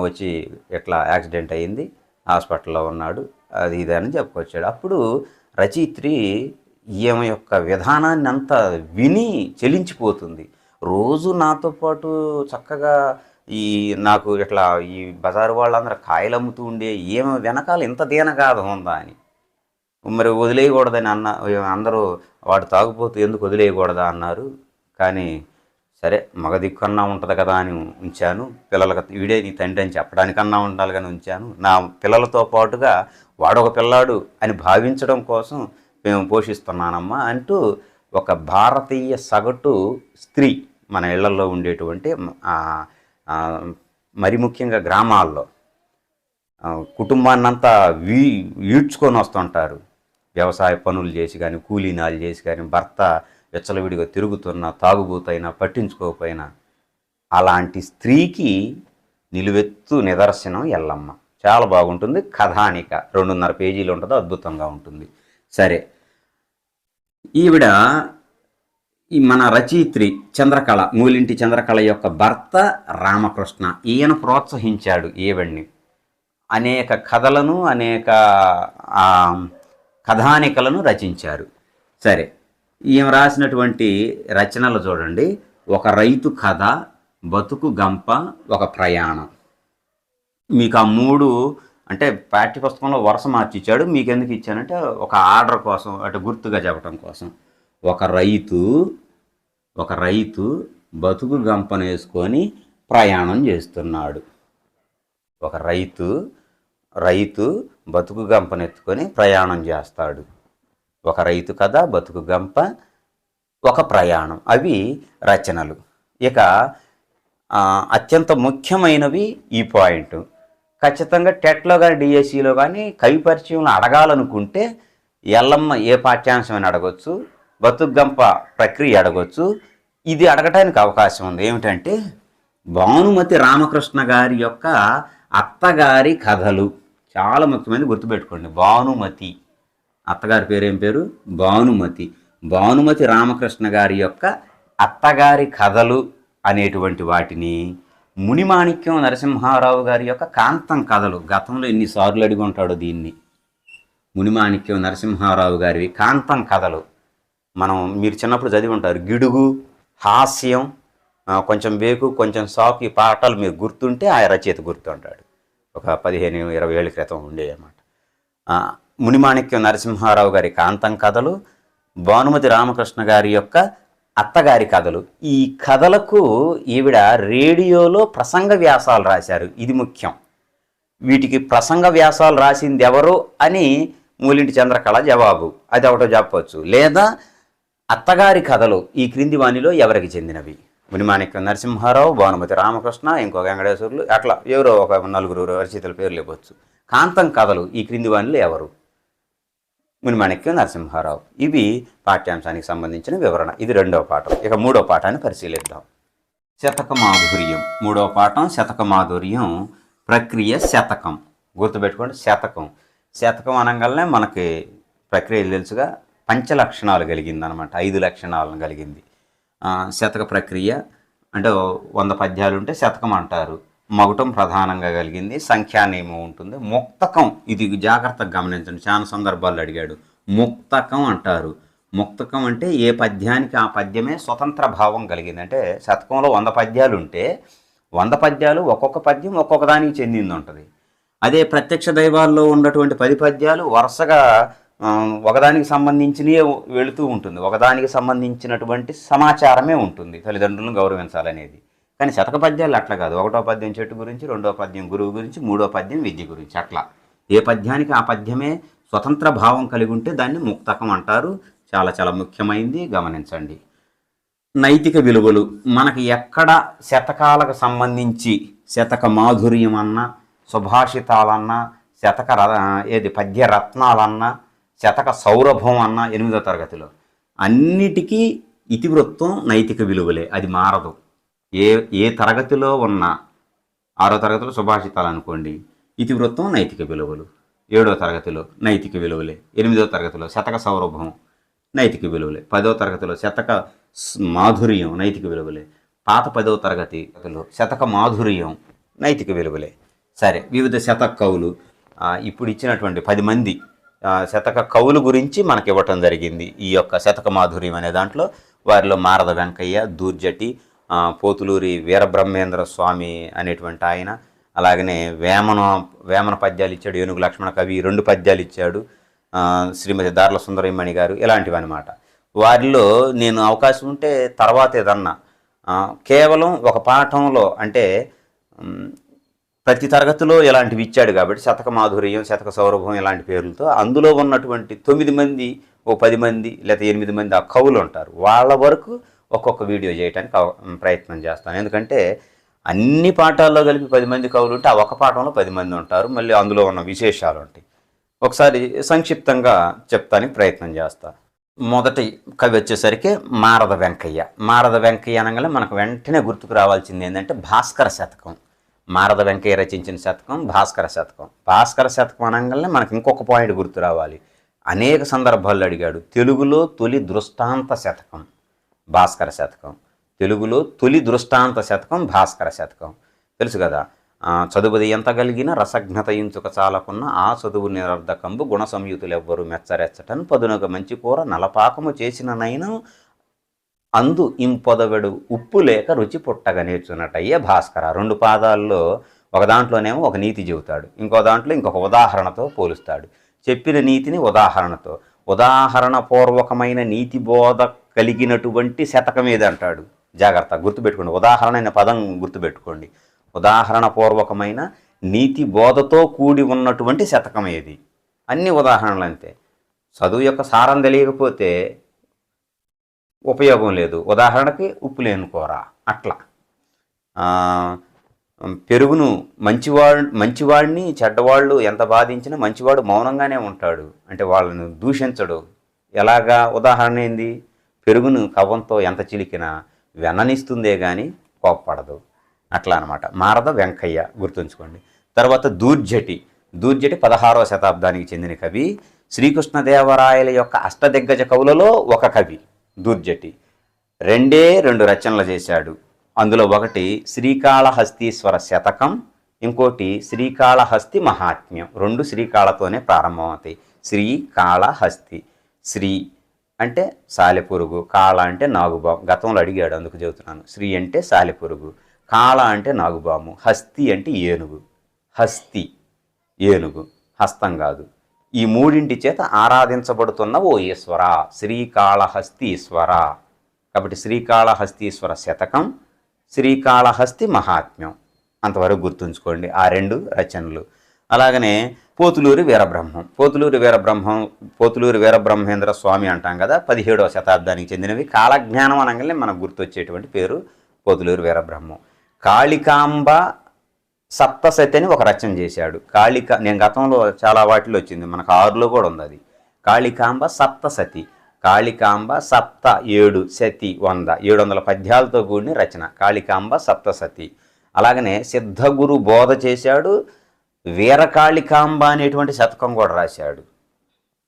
వచ్చి ఎట్లా యాక్సిడెంట్ అయ్యింది, హాస్పిటల్లో ఉన్నాడు, అది ఇది అని చెప్పుకొచ్చాడు. అప్పుడు రచయిత్రి ఈమె యొక్క విధానాన్ని అంతా విని చెలించిపోతుంది. రోజు నాతో పాటు చక్కగా నాకు ఇట్లా ఈ బజారు వాళ్ళందరూ కాయలు అమ్ముతూ ఉండే ఏమో వెనకాల ఇంత దీనగాథ ఉందా అని. మరి వదిలేయకూడదని అందరూ వాడు తాగుపోతూ ఎందుకు వదిలేయకూడదా అన్నారు. కానీ సరే మగ దిక్కన్నా ఉంటుంది కదా అని ఉంచాను. పిల్లలకు వీడే నీ తండ్రి అని చెప్పడానికన్నా ఉండాలి కానీ ఉంచాను. నా పిల్లలతో పాటుగా వాడొక పిల్లాడు అని భావించడం కోసం మేము పోషిస్తున్నానమ్మా అంటూ ఒక భారతీయ సగటు స్త్రీ మన ఇళ్లలో ఉండేటువంటి మరి ముఖ్యంగా గ్రామాల్లో కుటుంబాన్నంతా ఈడ్చుకొని వస్తుంటారు. వ్యవసాయ పనులు చేసి కానీ, కూలీనాలు చేసి కానీ, భర్త విచ్చలవిడిగా తిరుగుతున్నా, తాగుబోతైనా పట్టించుకోకపోయినా అలాంటి స్త్రీకి నిలువెత్తు నిదర్శనం ఎల్లమ్మ. చాలా బాగుంటుంది. కథానిక 2.5 పేజీలు ఉంటుంది, అద్భుతంగా ఉంటుంది. సరే, ఈవిడ మన రచయిత్రి చంద్రకళ, మూలింటి చంద్రకళ యొక్క భర్త రామకృష్ణ. ఈయన ప్రోత్సహించాడు ఈవిడ్ని. అనేక కథలను, అనేక కథానికలను రచించారు. సరే, ఈమె రాసినటువంటి రచనలు చూడండి. ఒక రైతు కథ, బతుకు గంప, ఒక ప్రయాణం. మీకు ఆ 3 అంటే పాఠ్యపుస్తకంలో వరుస మార్చిచ్చాడు. మీకు ఎందుకు ఇచ్చానంటే ఒక ఆర్డర్ కోసం, అటు గుర్తుగా చెప్పడం కోసం. ఒక రైతు బతుకు గంపను వేసుకొని ప్రయాణం చేస్తున్నాడు. ఒక రైతు బతుకు గంపనెత్తుకొని ప్రయాణం చేస్తాడు. ఒక రైతు కథ, బతుకు గంప, ఒక ప్రయాణం, అవి రచనలు. ఇక అత్యంత ముఖ్యమైనవి ఈ పాయింట్. ఖచ్చితంగా టెట్లో కానీ, డిఎస్సిలో కానీ కవి పరిచయంలో అడగాలనుకుంటే ఎల్లమ్మ ఏ పాఠ్యాంశం అని అడగొచ్చు, బతుకు గంప ప్రక్రియ అడగొచ్చు. ఇది అడగటానికి అవకాశం ఉంది. ఏమిటంటే భానుమతి రామకృష్ణ గారి యొక్క అత్తగారి కథలు. చాలా ముఖ్యమైనది, గుర్తుపెట్టుకోండి. భానుమతి, అత్తగారి పేరేం పేరు? భానుమతి రామకృష్ణ గారి యొక్క అత్తగారి కథలు అనేటువంటి వాటిని మునిమాణిక్యం నరసింహారావు గారి యొక్క కాంతం కథలు. గతంలో ఎన్నిసార్లు అడిగి ఉంటాడో దీన్ని. మునిమాణిక్యం నరసింహారావు గారివి కాంతం కథలు. మీరు చిన్నప్పుడు చదివి ఉంటారు. గిడుగు, హాస్యం, కొంచెం బేకు, కొంచెం సాకు, ఈ పాటలు మీరు గుర్తుంటే ఆ రచయిత గుర్తుంటాడు. ఒక 15-20 ఏళ్ళ క్రితం ఉండేవి అన్నమాట. మునిమాణిక్యం నరసింహారావు గారి కాంతం కథలు, భానుమతి రామకృష్ణ గారి యొక్క అత్తగారి కథలు. ఈ కథలకు ఈవిడ రేడియోలో ప్రసంగ వ్యాసాలు రాశారు. ఇది ముఖ్యం. వీటికి ప్రసంగ వ్యాసాలు రాసింది ఎవరు అని మూలింటి చంద్రకళ జవాబు. అది ఒకటో చెప్పవచ్చు. లేదా అత్తగారి కథలు ఈ క్రింది వాణిలో ఎవరికి చెందినవి? మునిమాణిక్యం నరసింహారావు, భానుమతి రామకృష్ణ, ఇంకో వెంకటేశ్వర్లు, అట్లా ఎవరో ఒక 4 రచయితల పేర్లు ఇవ్వచ్చు. కాంతం కథలు ఈ క్రింది వాణిలో ఎవరు? మునిమాణిక్యం నరసింహారావు. ఇవి పాఠ్యాంశానికి సంబంధించిన వివరణ. ఇది 2వ పాఠం. ఇక 3వ పాఠాన్ని పరిశీలిద్దాం. శతకమాధుర్యం. 3వ పాఠం శతకమాధుర్యం. ప్రక్రియ శతకం. గుర్తుపెట్టుకోండి, శతకం అనగానే మనకి ప్రక్రియ తెలుసుగా. పంచలక్షణాలు కలిగిందనమాట, 5 లక్షణాలను కలిగింది శతక ప్రక్రియ. అంటే 100 పద్యాలు ఉంటే శతకం అంటారు. మగుటం ప్రధానంగా కలిగింది, సంఖ్యా నియమం ఉంటుంది. ముక్తకం, ఇది జాగ్రత్తగా గమనించండి, చాలా సందర్భాల్లో అడిగాడు. ముక్తకం అంటారు. ముక్తకం అంటే ఏ పద్యానికి ఆ పద్యమే స్వతంత్ర భావం కలిగింది. అంటే శతకంలో 100 పద్యాలు ఉంటే 100 పద్యాలు ఒక్కొక్క పద్యం ఒక్కొక్క దానికి చెందింది ఉంటుంది. అదే ప్రత్యక్ష దైవాల్లో ఉన్నటువంటి 10 పద్యాలు వరుసగా ఒకదానికి సంబంధించినవే వెళుతూ ఉంటుంది, ఒకదానికి సంబంధించినటువంటి సమాచారమే ఉంటుంది, తల్లిదండ్రులను గౌరవించాలనేది. కానీ శతక పద్యాలు అట్లా కాదు. 1వ పద్యం చెట్టు గురించి, 2వ పద్యం గురువు గురించి, 3వ పద్యం విద్య గురించి, అట్లా ఏ పద్యానికి ఆ పద్యమే స్వతంత్ర భావం కలిగి ఉంటే దాన్ని ముక్తకం అంటారు. చాలా చాలా ముఖ్యమైనది, గమనించండి. నైతిక విలువలు మనకి ఎక్కడ శతకాలకు సంబంధించి శతక మాధుర్యం అన్నా, సుభాషితాలన్నా, పద్య రత్నాలన్నా, శతక సౌరభం అన్న 8వ తరగతిలో అన్నిటికీ ఇతివృత్తం నైతిక విలువలే, అది మారదు. ఏ తరగతిలో ఉన్న 6వ తరగతిలో సుభాషితాలు అనుకోండి, ఇతివృత్తం నైతిక విలువలు. 7వ తరగతిలో నైతిక విలువలే. 8వ తరగతిలో శతక సౌరభం నైతిక విలువలే. 10వ తరగతిలో శతక మాధుర్యం నైతిక విలువలే. పాత 10వ తరగతిలో శతక మాధుర్యం నైతిక విలువలే. సరే, వివిధ శతక కవులు ఇప్పుడు ఇచ్చినటువంటి 10 మంది శతక కవుల గురించి మనకి ఇవ్వటం జరిగింది. ఈ యొక్క శతక మాధుర్యం అనే దాంట్లో వారిలో మారద వెంకయ్య, దూర్జటి, పోతులూరి వీరబ్రహ్మేంద్ర స్వామి అనేటువంటి ఆయన, అలాగనే వేమన పద్యాలు ఇచ్చాడు, ఏనుగు లక్ష్మణ కవి 2 పద్యాలు ఇచ్చాడు, శ్రీమతి దార్ల సుందరమణి గారు, ఇలాంటివి అనమాట. వారిలో నేను అవకాశం ఉంటే తర్వాత ఏదన్నా కేవలం ఒక పాఠంలో, అంటే ప్రతి తరగతిలో ఇలాంటివి ఇచ్చాడు కాబట్టి శతక మాధుర్యం, శతక సౌరభం ఇలాంటి పేర్లతో అందులో ఉన్నటువంటి 9 మంది, 10 మంది లేదా 8 మంది ఆ కవులు ఉంటారు. వాళ్ళ వరకు ఒక్కొక్క వీడియో చేయడానికి ప్రయత్నం చేస్తాను. ఎందుకంటే అన్ని పాఠాల్లో కలిపి 10 మంది కవులు ఉంటే ఆ ఒక పాఠంలో 10 మంది ఉంటారు, మళ్ళీ అందులో ఉన్న విశేషాలు ఉంటాయి. ఒకసారి సంక్షిప్తంగా చెప్తానికి ప్రయత్నం చేస్తాను. మొదటి కవి వచ్చేసరికి మారద వెంకయ్య. మారద వెంకయ్య అనగానే మనకు వెంటనే గుర్తుకు రావాల్సింది ఏంటంటే భాస్కర శతకం. మారద వెంకయ్య రచించిన శతకం భాస్కర శతకం. భాస్కర శతకం అనగానే మనకు ఇంకొక పాయింట్ గుర్తు రావాలి. అనేక సందర్భాల్లో అడిగాడు. తెలుగులో తొలి దృష్టాంత శతకం భాస్కర శతకం. తెలుగులో తొలి దృష్టాంత శతకం భాస్కర శతకం. తెలుసు కదా. చదువుది ఎంత కలిగిన రసజ్ఞత ఇంచుక చాలకున్న ఆ చదువు నిరర్ధకంబు గుణ సంయుతులు ఎవ్వరు మెచ్చరెచ్చటను పదునొక మంచి కూర నలపాకము చేసిన నైనా అందు ఇంపొదవెడు ఉప్పు లేక రుచి పుట్టగా నేర్చున్నట్టయ్యే భాస్కర. 2 పాదాల్లో ఒక దాంట్లోనేమో ఒక నీతి చెబుతాడు, ఇంకో దాంట్లో ఇంకొక ఉదాహరణతో పోలుస్తాడు. చెప్పిన నీతిని ఉదాహరణతో, ఉదాహరణ పూర్వకమైన నీతి బోధ కలిగినటువంటి శతకం ఏది అంటాడు. జాగ్రత్త గుర్తుపెట్టుకోండి, ఉదాహరణ అనే పదం గుర్తుపెట్టుకోండి. ఉదాహరణ పూర్వకమైన నీతి బోధతో కూడి ఉన్నటువంటి శతకం ఏది. అన్ని ఉదాహరణలు అంతే. చదువు యొక్క సారం తెలియకపోతే ఉపయోగం లేదు. ఉదాహరణకి ఉప్పు లేని కూర, అట్లా. పెరుగును మంచివాడిని చెడ్డవాళ్ళు ఎంత బాధించినా మంచివాడు మౌనంగానే ఉంటాడు, అంటే వాళ్ళను దూషించడు. ఎలాగా? ఉదాహరణ ఏంది? పెరుగును కవ్వంతో ఎంత చిలికినా వెన్ననిస్తుందే కానీ కోప్పడదు, అట్లా అనమాట. మారద వెంకయ్య గుర్తుంచుకోండి. తర్వాత దూర్జటి. 16వ శతాబ్దానికి చెందిన కవి. శ్రీకృష్ణదేవరాయల యొక్క అష్టదిగ్గజ కవులలో ఒక కవి దూర్జటి. 2 రచనలు చేశాడు. అందులో ఒకటి శ్రీకాళహస్తీశ్వర శతకం, ఇంకోటి శ్రీకాళహస్తి మహాత్మ్యం. 2 శ్రీకాళతోనే ప్రారంభమవుతాయి. శ్రీకాళహస్తి. శ్రీ అంటే సాలెపురుగు, కాళ అంటే నాగుబాము. గతంలో అడిగాడు, అందుకు చెబుతున్నాను. శ్రీ అంటే సాలెపురుగు, కాళ అంటే నాగుబాము, హస్తి అంటే ఏనుగు. హస్తి ఏనుగు, హస్తం కాదు. ఈ 3 చేత ఆరాధించబడుతున్న ఓ ఈశ్వర, శ్రీకాళహస్తీశ్వర. కాబట్టి శ్రీకాళహస్తీశ్వర శతకం, శ్రీకాళహస్తి మహాత్మ్యం, అంతవరకు గుర్తుంచుకోండి ఆ 2 రచనలు. అలాగనే పోతులూరి వీరబ్రహ్మేంద్ర స్వామి అంటాం కదా, 17వ శతాబ్దానికి చెందినవి. కాలజ్ఞానం అనగానే మనకు గుర్తొచ్చేటువంటి పేరు పోతులూరి వీరబ్రహ్మం. కాళికాంబ సప్తసతి అని ఒక రచన చేశాడు. నేను గతంలో చాలా వాటిలో వచ్చింది, మనకు 6లో కూడా ఉంది అది. కాళికాంబ సప్తసతి. కాళికాంబ 7 సతి 100, 700 పద్యాలతో కూడిన రచన కాళికాంబ సప్తసతి. అలాగనే సిద్ధగురు బోధ చేశాడు. వీరకాళికాంబ అనేటువంటి శతకం కూడా రాశాడు.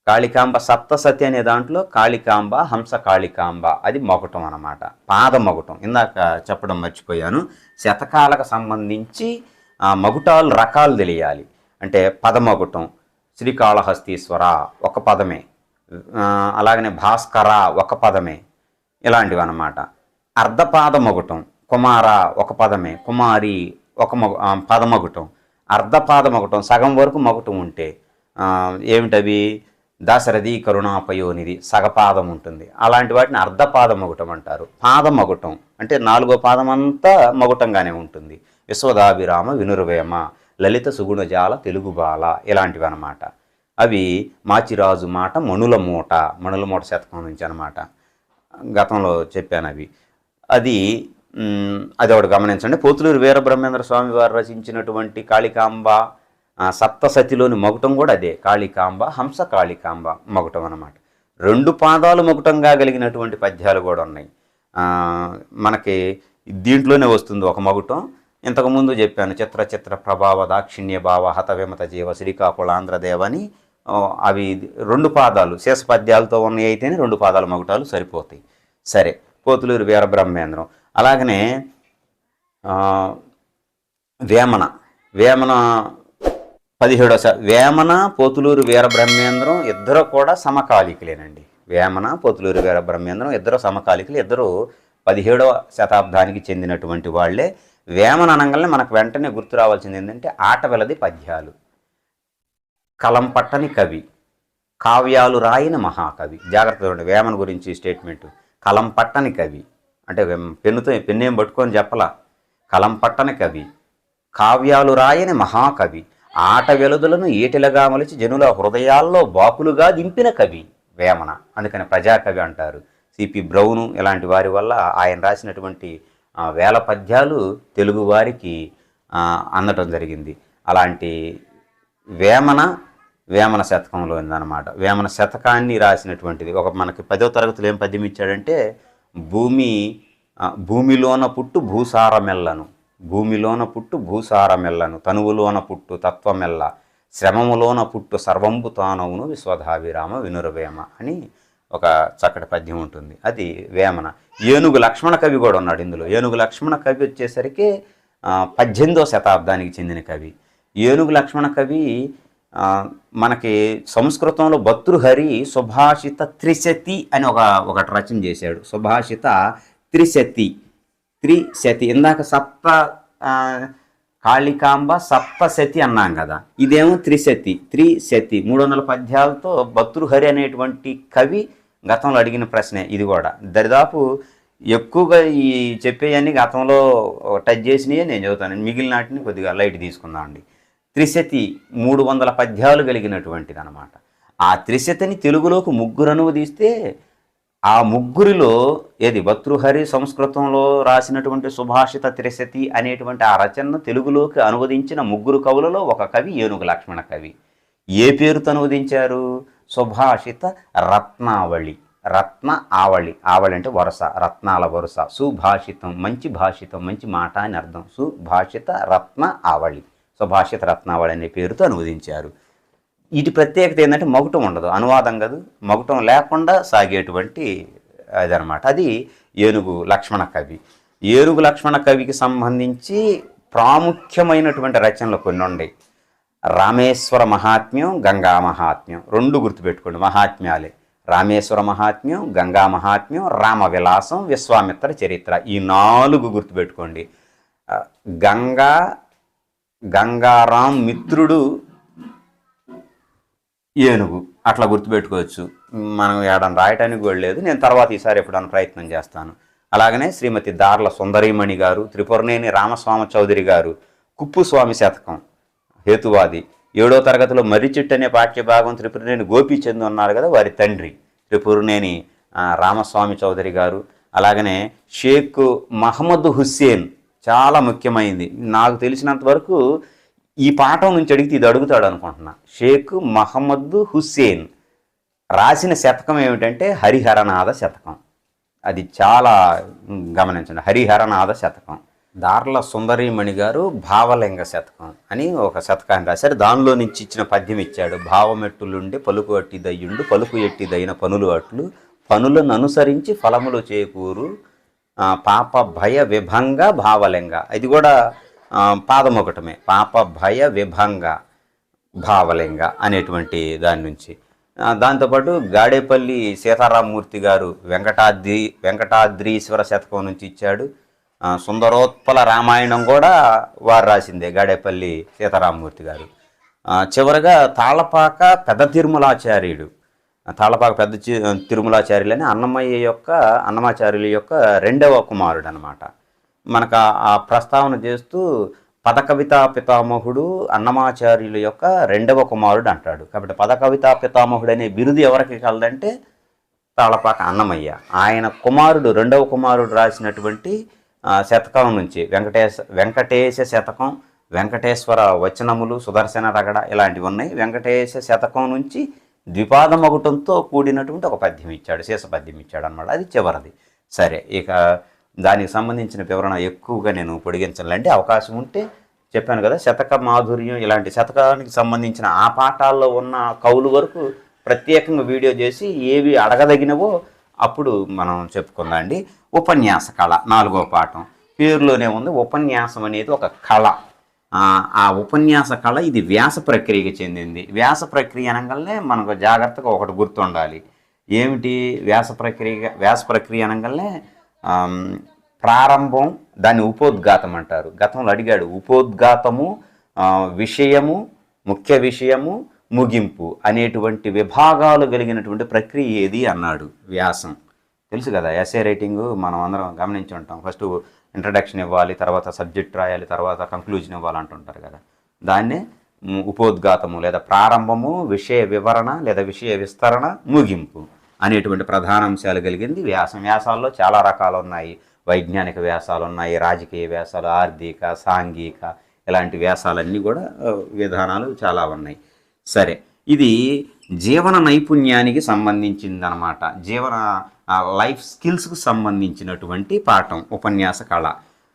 కాళికాంబ సప్తసతి అనే దాంట్లో కాళికాంబ, హంస కాళికాంబ, అది మొగటం అన్నమాట, పాద మొగటం. ఇందాక చెప్పడం మర్చిపోయాను. శతకాలకు సంబంధించి మగుటాలు రకాలు తెలియాలి. అంటే పదమొగటం, శ్రీకాళహస్తీశ్వర ఒక పదమే, అలాగనే భాస్కర ఒక పదమే, ఇలాంటివి అన్నమాట. అర్ధపాదమొగటం, కుమార ఒక పదమే, కుమారి ఒక పదమొగటం, అర్ధపాదమొగటం సగం వరకు మొగటం ఉంటే ఏమిటవి, దాశరథి కరుణాపయోనిధి సగపాదం ఉంటుంది. అలాంటి వాటిని అర్ధపాదం మొగటం అంటారు. పాదం మొగటం అంటే 4వ పాదం అంతా మొగటంగానే ఉంటుంది. విశ్వదాభిరామ వినురవేమ, లలిత సుగుణజాల తెలుగు బాల, ఇలాంటివి అనమాట. అవి మాచిరాజు మాట మణుల మూట, మణుల మూట శతకం నుంచి అనమాట. గతంలో చెప్పాను అవి. అది ఒకటి గమనించండి. పోతులూరు వీరబ్రహ్మేంద్ర స్వామి వారు రచించినటువంటి కాళికాంబ సప్తసతిలోని మొగటం కూడా అదే, కాళికాంబ హంస కాళికాంబ మొగటం అన్నమాట. 2 పాదాలు మొగటంగా కలిగినటువంటి పద్యాలు కూడా ఉన్నాయి. మనకి దీంట్లోనే వస్తుంది ఒక మొగటం. ఇంతకుముందు చెప్పాను, చిత్ర చిత్ర ప్రభావ దాక్షిణ్య భావ హత విమత జీవ శ్రీకాకుళాంధ్రదేవ అని. అవి 2 పాదాలు శేష పద్యాలతో ఉన్నాయి అయితేనే 2 పాదాల మొగటాలు సరిపోతాయి. సరే, పోతులూరు వీరబ్రహ్మేంద్రం. అలాగనే వేమన 17వ వేమన పోతులూరు వీరబ్రహ్మేంద్రం ఇద్దరు కూడా సమకాలికులేనండి. వేమన పోతులూరు వీరబ్రహ్మేంద్రం ఇద్దరు సమకాలికులు. ఇద్దరు 17వ శతాబ్దానికి చెందినటువంటి వాళ్ళే. వేమన అనగానే మనకు వెంటనే గుర్తు రావాల్సింది ఏంటంటే ఆటవెలది పద్యాలు, కలం పట్టని కవి, కావ్యాలు రాయని మహాకవి. జాగ్రత్తగా ఉండండి వేమన గురించి స్టేట్మెంటు. కలం పట్టని కవి అంటే పెన్నేం పట్టుకొని చెప్పలా, కలం పట్టని కవి, కావ్యాలు రాయని మహాకవి, ఆట వెలుదులను ఈటెలుగా మలిచి జనుల హృదయాల్లో బాకులుగా దింపిన కవి వేమన. అందుకని ప్రజాకవి అంటారు. సిపి బ్రౌను ఇలాంటి వారి వల్ల ఆయన రాసినటువంటి 1000 పద్యాలు తెలుగు వారికి అందటం జరిగింది. అలాంటి వేమన శతకంలో ఉందన్నమాట. వేమన శతకాన్ని రాసినటువంటిది మనకి 10వ తరగతిలో ఏం పద్యం ఇచ్చాడంటే, భూమిలోన పుట్టు భూసారమెల్లను, భూమిలోన పుట్టు భూసారమెల్లను, తనువులోన పుట్టు తత్వమెల్ల, శ్రమములోన పుట్టు సర్వంబు తానవును విశ్వధాభిరామ వినురవేమ అని ఒక చక్కటి పద్యం ఉంటుంది. అది వేమన. ఏనుగు లక్ష్మణ కవి కూడా ఉన్నాడు ఇందులో. ఏనుగు లక్ష్మణ కవి వచ్చేసరికి 18వ శతాబ్దానికి చెందిన కవి. ఏనుగు లక్ష్మణ కవి మనకి సంస్కృతంలో భర్తృహరి సుభాషిత త్రిశతి అని ఒకటి రచన చేశాడు. సుభాషిత త్రిశతి. ఇందాక కాళికాంబ సప్తశతి అన్నాం కదా, ఇదేమో త్రిశతి 300 పద్యాలతో భర్తృహరి అనేటువంటి కవి గతంలో అడిగిన ప్రశ్నే ఇది కూడా. దరిదాపు ఎక్కువగా ఈ చెప్పేయన్నీ గతంలో టచ్ చేసినవి నేను చదువుతాను, మిగిలిన వాటిని కొద్దిగా లైట్ తీసుకుందాం అండి. త్రిశతి 300 పద్యాలు కలిగినటువంటిది అనమాట. ఆ త్రిశతిని తెలుగులోకి 3 అనువదిస్తే ఆ 3లో ఏది భర్తృహరి సంస్కృతంలో రాసినటువంటి సుభాషిత త్రిశతి అనేటువంటి ఆ రచనను తెలుగులోకి అనువదించిన 3 కవులలో ఒక కవి ఏనుగు లక్ష్మణ కవి. ఏ పేరుతో అనువదించారు? సుభాషిత రత్నావళి. ఆవళి అంటే వరుస, రత్నాల వరుస. సుభాషితం మంచి భాషితం, మంచి మాట అని అర్థం. సుభాషిత రత్న ఆవళి, సుభాషిత రత్నావళి అనే పేరుతో అనువదించారు. వీటి ప్రత్యేకత ఏంటంటే మొగటం ఉండదు, అనువాదం కాదు, మొగటం లేకుండా సాగేటువంటి అదనమాట. అది ఏనుగు లక్ష్మణ కవి. ఏనుగు లక్ష్మణ కవికి సంబంధించి ప్రాముఖ్యమైనటువంటి రచనలు కొన్ని ఉన్నాయి. రామేశ్వర మహాత్మ్యం, గంగా మహాత్మ్యం, 2 గుర్తుపెట్టుకోండి, మహాత్మ్యాలే. రామేశ్వర మహాత్మ్యం, గంగా మహాత్మ్యం, రామ విలాసం, విశ్వామిత్ర చరిత్ర, ఈ 4 గుర్తుపెట్టుకోండి. గంగారాం మిత్రుడు ఏనుగు, అట్లా గుర్తుపెట్టుకోవచ్చు. మనం ఏడని రాయటానికి కూడా లేదు, నేను తర్వాత ఈసారి ఎప్పుడైనా ప్రయత్నం చేస్తాను. అలాగనే శ్రీమతి దార్ల సుందరీమణి గారు, త్రిపురనేని రామస్వామి చౌదరి గారు కుప్పుస్వామి శతకం హేతువాది. 7వ తరగతిలో మర్రిచెట్టు అనే పాఠ్యభాగం త్రిపురనేని గోపీచంద్ ఉన్నారు కదా, వారి తండ్రి త్రిపురనేని రామస్వామి చౌదరి గారు. అలాగనే షేక్ మహమ్మద్ హుస్సేన్, చాలా ముఖ్యమైనది నాకు తెలిసినంత వరకు, ఈ పాఠం నుంచి అడిగితే ఇది అడుగుతాడు అనుకుంటున్నా. షేక్ మహమ్మద్ హుస్సేన్ రాసిన శతకం ఏమిటంటే హరిహరనాథ శతకం. అది చాలా గమనించండి, హరిహరనాథ శతకం. దార్ల సుందరీమణి గారు భావలింగ శతకం అని ఒక శతకాన్ని రాశారు. దానిలో నుంచి ఇచ్చిన పద్యం ఇచ్చాడు. భావమెట్టులుండి పలుకు అట్టి దయ్యుండు, పలుకు ఎట్టిదైన పనులు అట్లు, పనులను అనుసరించి ఫలములు చేకూరు, పాప భయ విభంగ భావలింగ. ఇది కూడా పాదమొకటమే, పాప భయ విభంగ భావలింగ అనేటువంటి దాని నుంచి. దాంతోపాటు గాడేపల్లి సీతారామమూర్తి గారు వెంకటాద్రీశ్వర శతకం నుంచి ఇచ్చాడు. సుందరోత్పల రామాయణం కూడా వారు రాసిందే, గాడేపల్లి సీతారామమూర్తి గారు. చివరగా తాళపాక పెద్ద తిరుమలాచార్యుడు, తాళపాక పెద్ద తిరుమలాచార్యులని అన్నమాచార్యుల యొక్క రెండవ కుమారుడు అనమాట. మనకు ఆ ప్రస్తావన చేస్తూ పదకవితా పితామహుడు అన్నమాచార్యుల యొక్క రెండవ కుమారుడు అంటాడు. కాబట్టి పదకవితా పితామహుడు అనే బిరుదు ఎవరికి కలదంటే తాళపాక అన్నమయ్య. ఆయన కుమారుడు, రెండవ కుమారుడు రాసినటువంటి శతకం నుంచి వెంకటేశ శతకం, వెంకటేశ్వర వచనములు, సుదర్శన రగడ ఇలాంటివి ఉన్నాయి. వెంకటేశ శతకం నుంచి ద్విపాదమగుటంతో కూడినటువంటి ఒక పద్యం ఇచ్చాడు, శేష పద్యం ఇచ్చాడు అనమాట. అది చివరిది. సరే, ఇక దానికి సంబంధించిన వివరణ ఎక్కువగా నేను పొడిగించాలంటే అవకాశం ఉంటే చెప్పాను కదా, శతక మాధుర్యం ఇలాంటి శతకానికి సంబంధించిన ఆ పాఠాల్లో ఉన్న కవులు వరకు ప్రత్యేకంగా వీడియో చేసి ఏవి అడగదగినవో అప్పుడు మనం చెప్పుకుందాం అండి. ఉపన్యాస కళ 4వ పాఠం. పేరులోనే ఉంది, ఉపన్యాసం అనేది ఒక కళ. ఆ ఉపన్యాస కళ ఇది వ్యాస ప్రక్రియకి చెందింది. వ్యాస ప్రక్రియ అనగానే మనకు జాగ్రత్తగా ఒకటి గుర్తుండాలి. ఏమిటి వ్యాస ప్రక్రియ అనగానే ప్రారంభం, దాన్ని ఉపోద్ఘాతం అంటారు. గతంలో అడిగాడు, ఉపోద్ఘాతము, విషయము, ముఖ్య విషయము, ముగింపు అనేటువంటి విభాగాలు కలిగినటువంటి ప్రక్రియ ఏది అన్నాడు. వ్యాసం తెలుసు కదా, ఎస్ఏ రైటింగ్ మనం అందరం గమనించి ఉంటాం. ఫస్ట్ ఇంట్రడక్షన్ ఇవ్వాలి, తర్వాత సబ్జెక్ట్ రాయాలి, తర్వాత కంక్లూజన్ ఇవ్వాలి అంటుంటారు కదా. దాన్నే ఉపోద్ఘాతము లేదా ప్రారంభము, విషయ వివరణ లేదా విషయ విస్తరణ, ముగింపు అనేటువంటి ప్రధాన అంశాలు కలిగింది వ్యాసం. వ్యాసాల్లో చాలా రకాలు ఉన్నాయి. వైజ్ఞానిక వ్యాసాలు ఉన్నాయి, రాజకీయ వ్యాసాలు, ఆర్థిక, సాంఘిక ఇలాంటి వ్యాసాలన్నీ కూడా విధానాలు చాలా ఉన్నాయి. సరే, ఇది జీవన నైపుణ్యానికి సంబంధించిందనమాట. లైఫ్ స్కిల్స్కు సంబంధించినటువంటి పాఠం ఉపన్యాస కళ.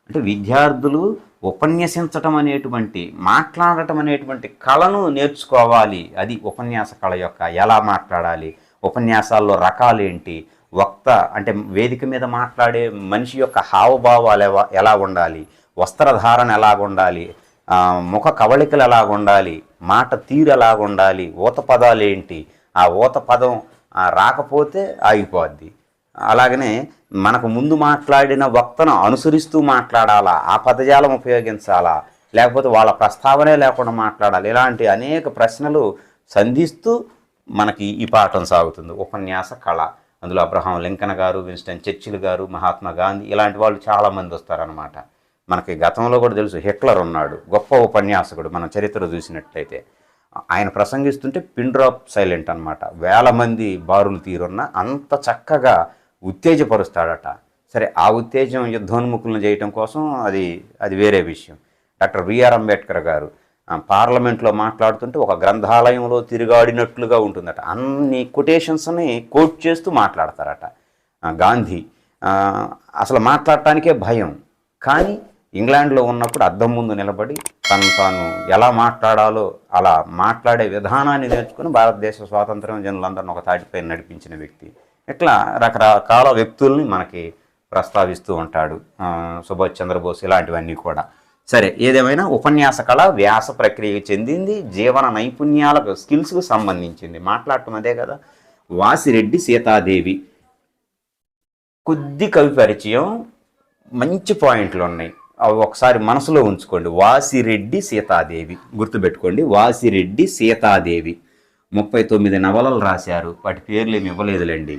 అంటే విద్యార్థులు ఉపన్యసించటం అనేటువంటి, మాట్లాడటం అనేటువంటి కళను నేర్చుకోవాలి. అది ఉపన్యాస కళ యొక్క ఎలా మాట్లాడాలి, ఉపన్యాసాల్లో రకాలేంటి, వక్త అంటే వేదిక మీద మాట్లాడే మనిషి యొక్క హావభావాలు ఎలా ఉండాలి, వస్త్రధారణ ఎలాగ ఉండాలి, ముఖ కవళికలు ఎలాగ ఉండాలి, మాట తీరు ఎలాగ ఉండాలి, ఊత పదాలు ఏంటి, ఆ ఊత పదం రాకపోతే ఆగిపోద్ది. అలాగనే మనకు ముందు మాట్లాడిన వక్తను అనుసరిస్తూ మాట్లాడాలా, ఆ పదజాలం ఉపయోగించాలా, లేకపోతే వాళ్ళ ప్రస్తావనే లేకుండా మాట్లాడాలి. ఇలాంటి అనేక ప్రశ్నలు సంధిస్తూ మనకి ఈ పాఠం సాగుతుంది ఉపన్యాస కళ. అందులో అబ్రహాం లింకన్ గారు, విన్స్టన్ చర్చిల్ గారు, మహాత్మా గాంధీ ఇలాంటి వాళ్ళు చాలామంది వస్తారనమాట. మనకి గతంలో కూడా తెలుసు, హిట్లర్ ఉన్నాడు, గొప్ప ఉపన్యాసకుడు. మనం చరిత్ర చూసినట్లయితే ఆయన ప్రసంగిస్తుంటే పిన్ డ్రాప్ సైలెంట్ అనమాట. వేల మంది బారులు తీరున్న అంత చక్కగా ఉత్తేజపరుస్తాడట. సరే, ఆ ఉత్తేజం యుద్ధోన్ముఖులను చేయటం కోసం అది వేరే విషయం. డాక్టర్ బిఆర్ అంబేద్కర్ గారు పార్లమెంట్లో మాట్లాడుతుంటే ఒక గ్రంథాలయంలో తిరుగాడినట్లుగా ఉంటుందట. అన్ని కొటేషన్స్ని కోట్ చేస్తూ మాట్లాడతారట. గాంధీ అసలు మాట్లాడటానికే భయం, కానీ ఇంగ్లాండ్లో ఉన్నప్పుడు అద్దం ముందు నిలబడి తాను ఎలా మాట్లాడాలో అలా మాట్లాడే విధానాన్ని నేర్చుకుని భారతదేశ స్వాతంత్ర్యం జనులందరినీ ఒక తాటిపై నడిపించిన వ్యక్తి. ఇట్లా రకరకాల వ్యక్తుల్ని మనకి ప్రస్తావిస్తూ ఉంటాడు. సుభాష్ చంద్రబోస్ ఇలాంటివన్నీ కూడా. సరే, ఏదేమైనా ఉపన్యాస కళ వ్యాస ప్రక్రియకు చెందింది, జీవన నైపుణ్యాలకు స్కిల్స్కు సంబంధించింది. మాట్లాడటం అదే కదా. వాసిరెడ్డి సీతాదేవి, కొద్ది కవి పరిచయం, మంచి పాయింట్లు ఉన్నాయి, అవి ఒకసారి మనసులో ఉంచుకోండి. వాసిరెడ్డి సీతాదేవి గుర్తుపెట్టుకోండి. వాసిరెడ్డి సీతాదేవి 39 నవలలు రాశారు. వాటి పేర్లు ఏమి ఇవ్వలేదులేండి.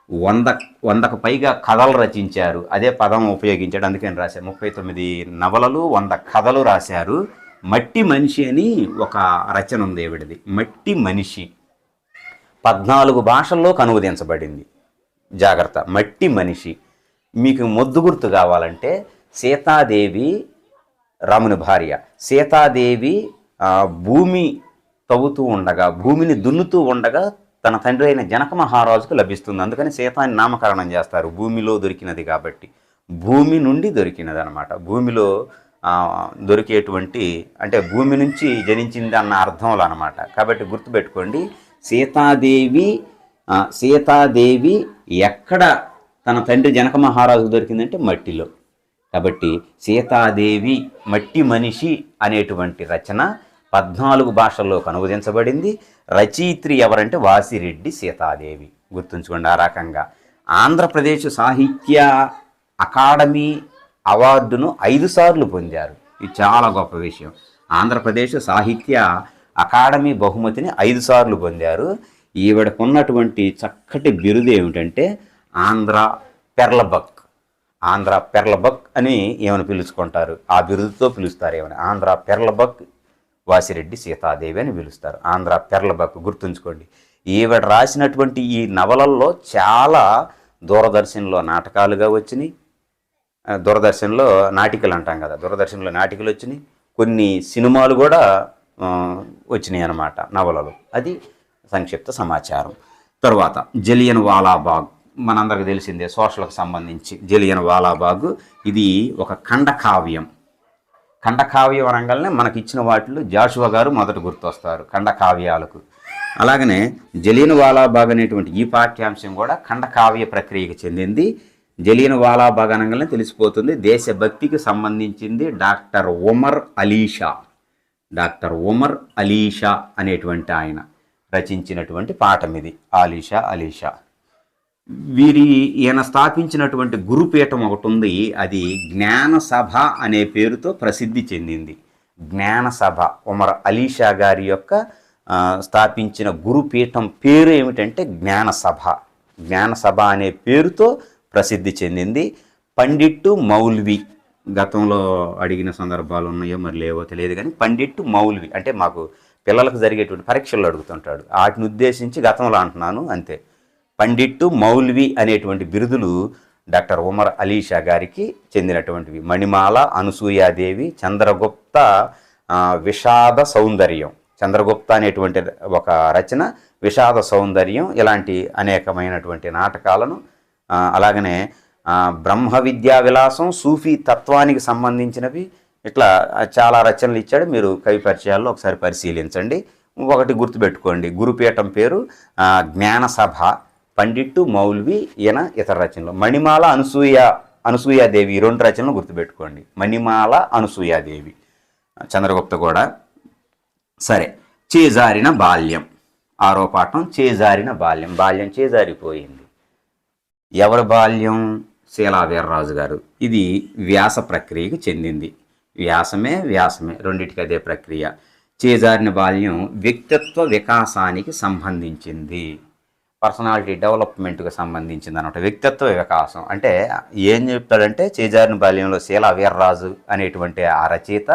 100కు పైగా కథలు రచించారు. అదే పదం ఉపయోగించాడు, అందుకని రాశారు. 39 నవలలు, 100 కథలు రాశారు. మట్టి మనిషి అని ఒక రచన ఉంది ఈవిడిది. మట్టి మనిషి 14 భాషల్లో కనువదించబడింది. జాగ్రత్త, మట్టి మనిషి. మీకు మొద్దు గుర్తు కావాలంటే సీతాదేవి రాముని భార్య. సీతాదేవి భూమి తవ్వుతూ ఉండగా, భూమిని దున్నుతూ ఉండగా తన తండ్రి అయిన జనక మహారాజుకు లభిస్తుంది. అందుకని సీతాని నామకరణం చేస్తారు, భూమిలో దొరికినది కాబట్టి. భూమి నుండి దొరికినది అనమాట. భూమిలో దొరికేటువంటి, అంటే భూమి నుంచి జనించింది అన్న అర్థంలో అనమాట. కాబట్టి గుర్తుపెట్టుకోండి, సీతాదేవి ఎక్కడ తన తండ్రి జనక మహారాజుకు దొరికిందంటే మట్టిలో. కాబట్టి సీతాదేవి మట్టి మనిషి అనేటువంటి రచన 14 భాషల్లోకి అనువదించబడింది. రచయిత్రి ఎవరంటే వాసిరెడ్డి సీతాదేవి. గుర్తుంచుకోండి. ఆ రకంగా ఆంధ్రప్రదేశ్ సాహిత్య అకాడమీ అవార్డును 5 సార్లు పొందారు. ఇది చాలా గొప్ప విషయం. ఆంధ్రప్రదేశ్ సాహిత్య అకాడమీ బహుమతిని 5 సార్లు పొందారు. ఈవిడకున్నటువంటి చక్కటి బిరుదు ఏమిటంటే ఆంధ్ర పెర్లబక్. ఆంధ్ర పెర్లబక్ అని ఏమని పిలుచుకుంటారు, ఆ బిరుదుతో పిలుస్తారు. ఏమని ఆంధ్ర పెర్లబక్ వాసిరెడ్డి సీతాదేవి అని పిలుస్తారు. ఆంధ్ర పెర్లబక్ గుర్తుంచుకోండి. ఈవిడ రాసినటువంటి ఈ నవలల్లో చాలా దూరదర్శన్లో నాటకాలుగా వచ్చినాయి. దూరదర్శన్లో నాటికలు అంటాం కదా, దూరదర్శన్లో నాటికలు వచ్చినాయి. కొన్ని సినిమాలు కూడా వచ్చినాయి అన్నమాట నవలలు. అది సంక్షిప్త సమాచారం. తర్వాత జలియన్ వాలాబాగ్ మనందరికి తెలిసిందే, సోషల్కి సంబంధించి. జలియన్ వాలాబాగ్ ఇది ఒక ఖండకావ్యం. ఖండకావ్యం అనగానే మనకి ఇచ్చిన వాటిలో జాషువా గారు మొదట గుర్తొస్తారు ఖండకావ్యాలకు. అలాగనే జలియన్ వాలాబాగ్ అనేటువంటి ఈ పాఠ్యాంశం కూడా ఖండకావ్య ప్రక్రియకు చెందింది. జలియన్ వాలాబాగ్ అనగానే తెలిసిపోతుంది దేశభక్తికి సంబంధించింది. డాక్టర్ ఉమర్ అలీ షా, డాక్టర్ ఉమర్ అలీ షా అనేటువంటి ఆయన రచించినటువంటి పాఠం ఇది. అలీషా ఈయన స్థాపించినటువంటి గురుపీఠం ఒకటి ఉంది. అది జ్ఞానసభ అనే పేరుతో ప్రసిద్ధి చెందింది. జ్ఞానసభ ఉమర్ అలీ షా గారి యొక్క స్థాపించిన గురుపీఠం పేరు ఏమిటంటే జ్ఞానసభ. జ్ఞానసభ అనే పేరుతో ప్రసిద్ధి చెందింది. పండిట్టు మౌల్వి గతంలో అడిగిన సందర్భాలు ఉన్నాయో మరి లేవో తెలియదు, కానీ పండిట్టు మౌల్వి అంటే మాకు పిల్లలకు జరిగేటువంటి పరీక్షలు అడుగుతుంటాడు, వాటిని ఉద్దేశించి గతంలో అంటున్నాను అంతే. పండిట్టు మౌల్వి అనేటువంటి బిరుదులు డాక్టర్ ఉమర్ అలీ షా గారికి చెందినటువంటివి. మణిమాల, అనసూయాదేవి, చంద్రగుప్త విషాద సౌందర్యం, చంద్రగుప్త అనేటువంటి ఒక రచన, విషాద సౌందర్యం, ఇలాంటి అనేకమైనటువంటి నాటకాలను, అలాగనే బ్రహ్మ విద్యా విలాసం, సూఫీ తత్వానికి సంబంధించినవి, ఇట్లా చాలా రచనలు ఇచ్చాడు. మీరు కవి పరిచయాల్లో ఒకసారి పరిశీలించండి. ఒకటి గుర్తుపెట్టుకోండి, గురుపీఠం పేరు జ్ఞానసభ. పండిట్టు మౌల్వి ఈయన ఇతర రచనలు. మణిమాల, అనసూయాదేవి, ఈ 2 రచనలు గుర్తుపెట్టుకోండి. మణిమాల, అనసూయాదేవి, చంద్రగుప్త కూడా. సరే, చేజారిన బాల్యం 6వ పాఠం. చేజారిన బాల్యం. బాల్యం చేజారిపోయింది. ఎవరి బాల్యం? శీలా వీర్రాజు గారు. ఇది వ్యాస ప్రక్రియకు చెందింది. వ్యాసమే రెండింటికి అదే ప్రక్రియ. చేజారిన బాల్యం వ్యక్తిత్వ వికాసానికి సంబంధించింది, పర్సనాలిటీ డెవలప్మెంట్కి సంబంధించింది అన్నమాట. వ్యక్తిత్వ వికాసం అంటే ఏం చెప్తాడంటే, చేజారిన బాల్యంలో శీలా వీర్రాజు అనేటువంటి ఆ రచయిత,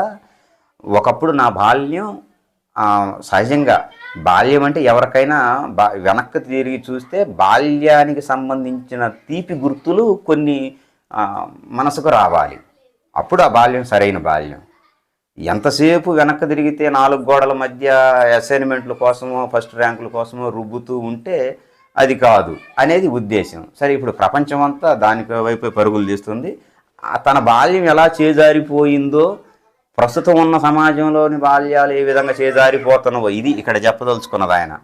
ఒకప్పుడు నా బాల్యం సహజంగా బాల్యం అంటే ఎవరికైనా వెనక్కి తిరిగి చూస్తే బాల్యానికి సంబంధించిన తీపి గుర్తులు కొన్ని మనసుకు రావాలి. అప్పుడు ఆ బాల్యం సరైన బాల్యం. ఎంతసేపు వెనక్కి తిరిగితే 4 గోడల మధ్య అసైన్మెంట్ల కోసమో ఫస్ట్ ర్యాంకుల కోసమో రుబ్బుతూ ఉంటే అది కాదు అనేది ఉద్దేశం. సరే, ఇప్పుడు ప్రపంచం అంతా దాని వైపు పరుగులు తీస్తుంది. తన బాల్యం ఎలా చేజారిపోయిందో, ప్రస్తుతం ఉన్న సమాజంలోని బాల్యాలు ఏ విధంగా చేజారిపోతున్నావో ఇది ఇక్కడ చెప్పదలుచుకున్నది ఆయన.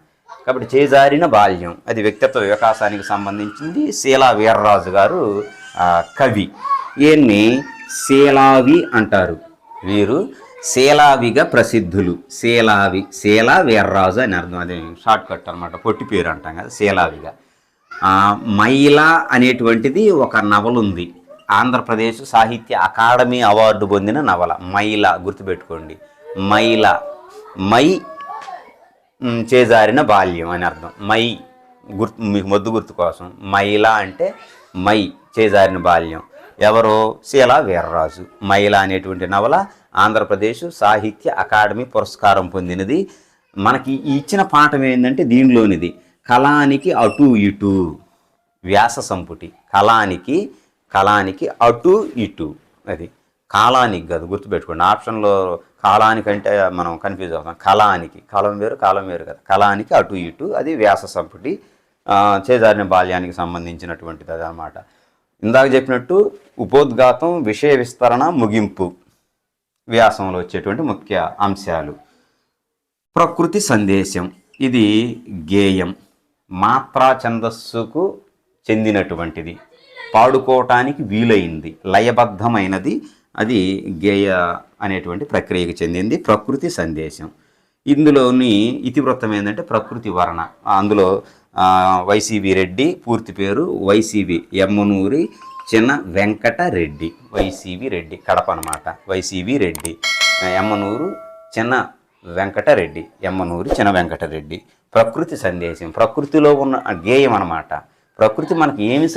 కాబట్టి చేజారిన బాల్యం అది వ్యక్తిత్వ వికాసానికి సంబంధించింది. శీలా వీర్రాజు గారు కవి. ఈయన్ని శీలావి అంటారు. వీరు శీలావిగా ప్రసిద్ధులు. శీలా వీర్రాజు అని అర్థం. అది షార్ట్ కట్ అనమాట, పొట్టి పేరు అంటాం కదా, శీలావిగా. మైలా అనేటువంటిది ఒక నవల ఉంది. ఆంధ్రప్రదేశ్ సాహిత్య అకాడమీ అవార్డు పొందిన నవల మైలా. గుర్తుపెట్టుకోండి, మైలా. మై చేజారిన బాల్యం అని అర్థం. మై మీకు మొద్దు గుర్తు కోసం. మైలా అంటే మై చేజారిన బాల్యం. ఎవరో? శీలా వీర్రాజు. మైలా అనేటువంటి నవల ఆంధ్రప్రదేశ్ సాహిత్య అకాడమీ పురస్కారం పొందినది. మనకి ఇచ్చిన పాఠం ఏంటంటే దీనిలోనిది కళానికి అటు ఇటు, వ్యాస సంపుటి. కళానికి అటు ఇటు, అది కాలానికి కాదు, గుర్తుపెట్టుకోండి. ఆప్షన్లో కాలానికి అంటే మనం కన్ఫ్యూజ్ అవుతాం. కళానికి, కాలం వేరు కదా. కళానికి అటు ఇటు, అది వ్యాస సంపుటి. చేజారిన బాల్యానికి సంబంధించినటువంటిది అదనమాట. ఇందాక చెప్పినట్టు ఉపోద్ఘాతం, విషయ విస్తరణ, ముగింపు వ్యాసంలో వచ్చేటువంటి ముఖ్య అంశాలు. ప్రకృతి సందేశం ఇది గేయం, మాత్రా ఛందస్సుకు చెందినటువంటిది, పాడుకోవటానికి వీలైంది, లయబద్ధమైనది. అది గేయ అనేటువంటి ప్రక్రియకు చెందింది. ప్రకృతి సందేశం. ఇందులోని ఇతివృత్తం ఏంటంటే ప్రకృతి వర్ణ. అందులో వైసీవి రెడ్డి, పూర్తి పేరు వైసీవి ఎమ్మనూరి చిన్న వెంకటరెడ్డి. వైసీవి రెడ్డి, కడప అనమాట. వైసీవి రెడ్డి, ఎమ్మనూరు చిన్న వెంకటరెడ్డి, ఎమ్మనూరి చిన్న వెంకటరెడ్డి. ప్రకృతి సందేశం, ప్రకృతిలో ఉన్న గేయం అనమాట. ప్రకృతి మనకి ఏమి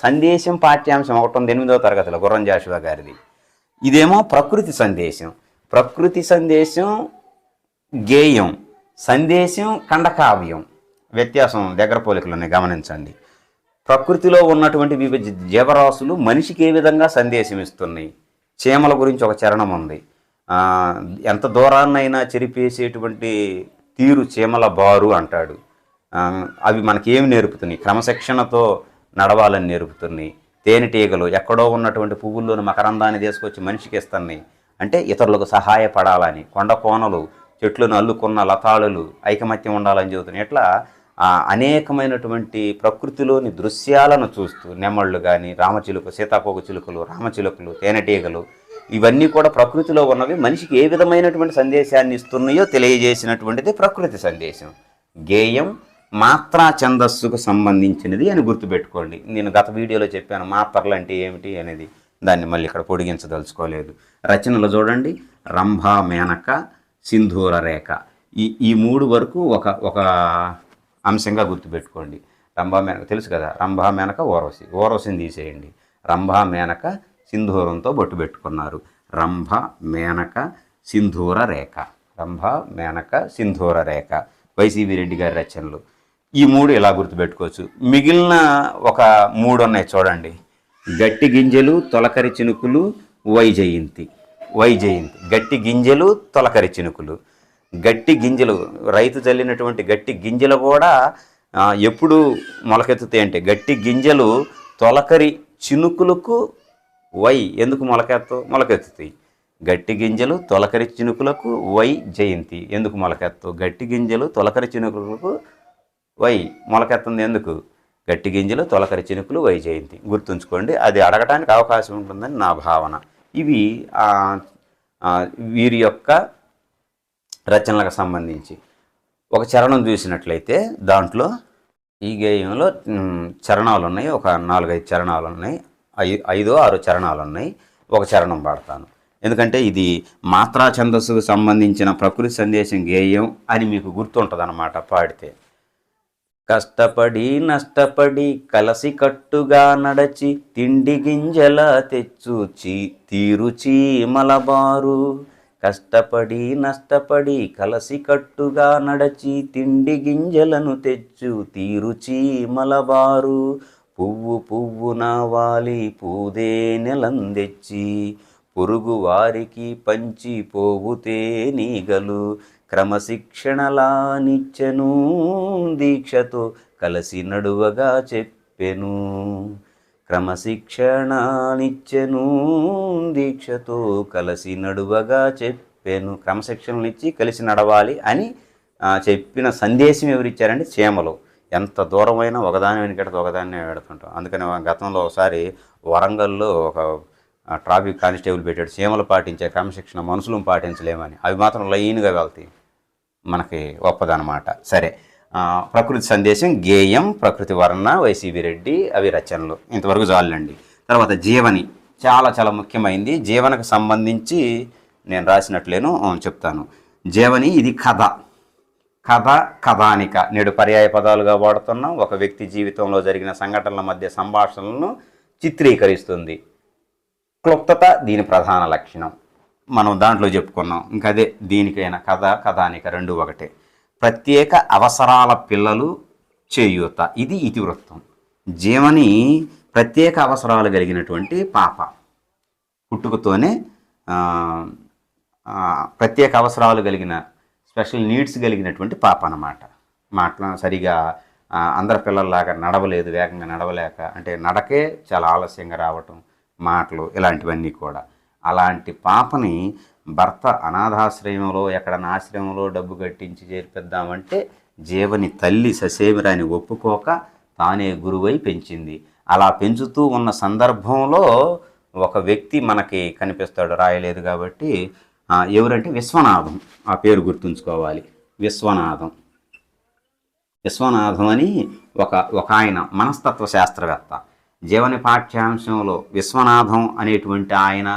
సందేశం పాఠ్యాంశం ఒకటి ఉంది 8వ తరగతిలో గుర్రం జాషువా గారిది. ఇదేమో ప్రకృతి సందేశం. ప్రకృతి సందేశం గేయం, సందేశం ఖండకావ్యం. వ్యత్యాసం దగ్గర పోలికలని గమనించండి. ప్రకృతిలో ఉన్నటువంటి వివిధ జీవరాశులు మనిషికి ఏ విధంగా సందేశం ఇస్తున్నాయి. చీమల గురించి ఒక చరణం ఉంది. ఎంత దూరాన్నైనా చెరిపేసేటువంటి తీరు చీమల బారు అంటాడు. అవి మనకేమి నేర్పుతున్నాయి? క్రమశిక్షణతో నడవాలని నేర్పుతున్నాయి. తేనెటీగలు ఎక్కడో ఉన్నటువంటి పువ్వుల్లోని మకరందాన్ని తీసుకొచ్చి మనిషికి ఇస్తున్నాయి, అంటే ఇతరులకు సహాయపడాలని. కొండ కోనలు, చెట్లను అల్లుకున్న లతాళులు ఐకమత్యం ఉండాలని చెబుతున్నాయి. ఇట్లా అనేకమైనటువంటి ప్రకృతిలోని దృశ్యాలను చూస్తూ నెమళ్ళు కానీ, రామచిలుక, సీతాకోక చిలుకలు, రామచిలుకలు, తేనెటీగలు, ఇవన్నీ కూడా ప్రకృతిలో ఉన్నవి మనిషికి ఏ విధమైనటువంటి సందేశాన్ని ఇస్తున్నాయో తెలియజేసినటువంటిది ప్రకృతి సందేశం. గేయం మాత్రా ఛందస్సుకు సంబంధించినది అని గుర్తుపెట్టుకోండి. నేను గత వీడియోలో చెప్పాను మాత్రలు అంటే ఏమిటి అనేది, దాన్ని మళ్ళీ ఇక్కడ పొడిగించదలుచుకోలేదు. రచనలు చూడండి. రంభా మేనక, సింధూర రేఖ, ఈ 3 వరకు ఒక అంశంగా గుర్తుపెట్టుకోండి. రంభా మేనక తెలుసు కదా, రంభా మేనక ఓరవసిని తీసేయండి. రంభా మేనక సింధూరంతో బొట్టు పెట్టుకున్నారు. రంభ మేనక సింధూర రేఖ, రంభ మేనక సింధూర రేఖ వైసీవి రెడ్డి గారి రచనలు. ఈ 3 ఇలా గుర్తుపెట్టుకోవచ్చు. మిగిలిన ఒక 3 ఉన్నాయి చూడండి. గట్టి గింజలు, తొలకరి చినుకులు, వైజయంతి. గట్టి గింజలు, తొలకరి చినుకులు. గట్టి గింజలు, రైతు చల్లినటువంటి గట్టి గింజలు కూడా ఎప్పుడు మొలకెత్తుతాయి అంటే, గట్టి గింజలు తొలకరి చినుకులకు ఎందుకు మొలకెత్తుతాయి. గట్టి గింజలు తొలకరి చినుకులకు జయంతి ఎందుకు మొలకెత్తు. గట్టి గింజలు తొలకరి చినుకులకు మొలకెత్తుంది ఎందుకు? గట్టి గింజలు తొలకరి చినుకులు జయంతి. గుర్తుంచుకోండి, అది అడగటానికి అవకాశం ఉంటుందని నా భావన. ఇవి వీరి యొక్క రచనలకు సంబంధించి. ఒక చరణం చూసినట్లయితే దాంట్లో ఈ గేయంలో చరణాలు ఉన్నాయి. ఒక 4-5 చరణాలు ఉన్నాయి. 5-6 చరణాలు ఉన్నాయి. ఒక చరణం పాడతాను, ఎందుకంటే ఇది మాత్రా ఛందస్సుకు సంబంధించిన ప్రకృతి సందేశం గేయం అని మీకు గుర్తుంటుంది అన్నమాట పాడితే. కష్టపడి నష్టపడి కలసి కట్టుగా నడచి తిండి గింజల తెచ్చుచి తీరుచి మలబారు. కష్టపడి నష్టపడి కలసి కట్టుగా నడచి తిండి గింజలను తెచ్చు తీరుచి మలబారు. పువ్వు పువ్వున వాలి పూదే నెలందెచ్చి పొరుగు వారికి పంచి పోవుతే నీగలు. క్రమశిక్షణలా నిచ్చెను దీక్షతో కలిసి నడువగా చెప్పెను. క్రమశిక్షణ నిచ్చెను దీక్షతో కలిసి నడువగా చెప్పెను. క్రమశిక్షణనిచ్చి కలిసి నడవాలి అని చెప్పిన సందేశం ఎవరిచ్చారంటే చీమలు. ఎంత దూరమైనా ఒకదాని వెనుకడితే ఒకదాన్ని పెడుతుంటాం. అందుకని గతంలో ఒకసారి వరంగల్లో ఒక ట్రాఫిక్ కానిస్టేబుల్ పెట్టాడు, చీమలు పాటించే క్రమశిక్షణ మనుషులు పాటించలేమని. అవి మాత్రం లైన్గా వెళ్తాయి, మనకి గొప్పదనమాట. సరే, ప్రకృతి సందేశం గేయం, ప్రకృతి వర్ణ వైసీవి రెడ్డి అవి రచనలు. ఇంతవరకు చాలండి. తర్వాత జీవని చాలా చాలా ముఖ్యమైంది. జీవనకు సంబంధించి నేను రాసినట్లేను చెప్తాను. జీవని ఇది కథ, కథానిక. నేడు పర్యాయ పదాలుగా వాడుతున్నాం. ఒక వ్యక్తి జీవితంలో జరిగిన సంఘటనల మధ్య సంభాషణలను చిత్రీకరిస్తుంది. క్లుప్తత దీని ప్రధాన లక్షణం. మనం దాంట్లో చెప్పుకున్నాం. ఇంకా అదే దీనికైనా కథానిక 2 ఒకటే. ప్రత్యేక అవసరాల పిల్లలు చేయూత, ఇది ఇతివృత్తం. జీవని ప్రత్యేక అవసరాలు కలిగినటువంటి పాప, పుట్టుకతోనే ప్రత్యేక అవసరాలు కలిగిన స్పెషల్ నీడ్స్ కలిగినటువంటి పాప అన్నమాట. సరిగా అందరి పిల్లల్లాగా నడవలేదు, వేగంగా నడవలేక, అంటే నడకే చాలా ఆలస్యంగా రావటం, మాటలు ఇలాంటివన్నీ కూడా. అలాంటి పాపని భర్త అనాథాశ్రయంలో ఎక్కడన్నా ఆశ్రయంలో డబ్బు కట్టించి చేర్పిద్దామంటే జీవని తల్లి ససేమిరాని ఒప్పుకోక తానే గురువై పెంచింది. అలా పెంచుతూ ఉన్న సందర్భంలో ఒక వ్యక్తి మనకి కనిపిస్తాడు, రాయలేదు కాబట్టి ఎవరంటే విశ్వనాథం, ఆ పేరు గుర్తుంచుకోవాలి. విశ్వనాథం విశ్వనాథం అని ఒక ఆయన మనస్తత్వ శాస్త్రవేత్త. జీవని పాఠ్యాంశంలో విశ్వనాథం అనేటువంటి ఆయన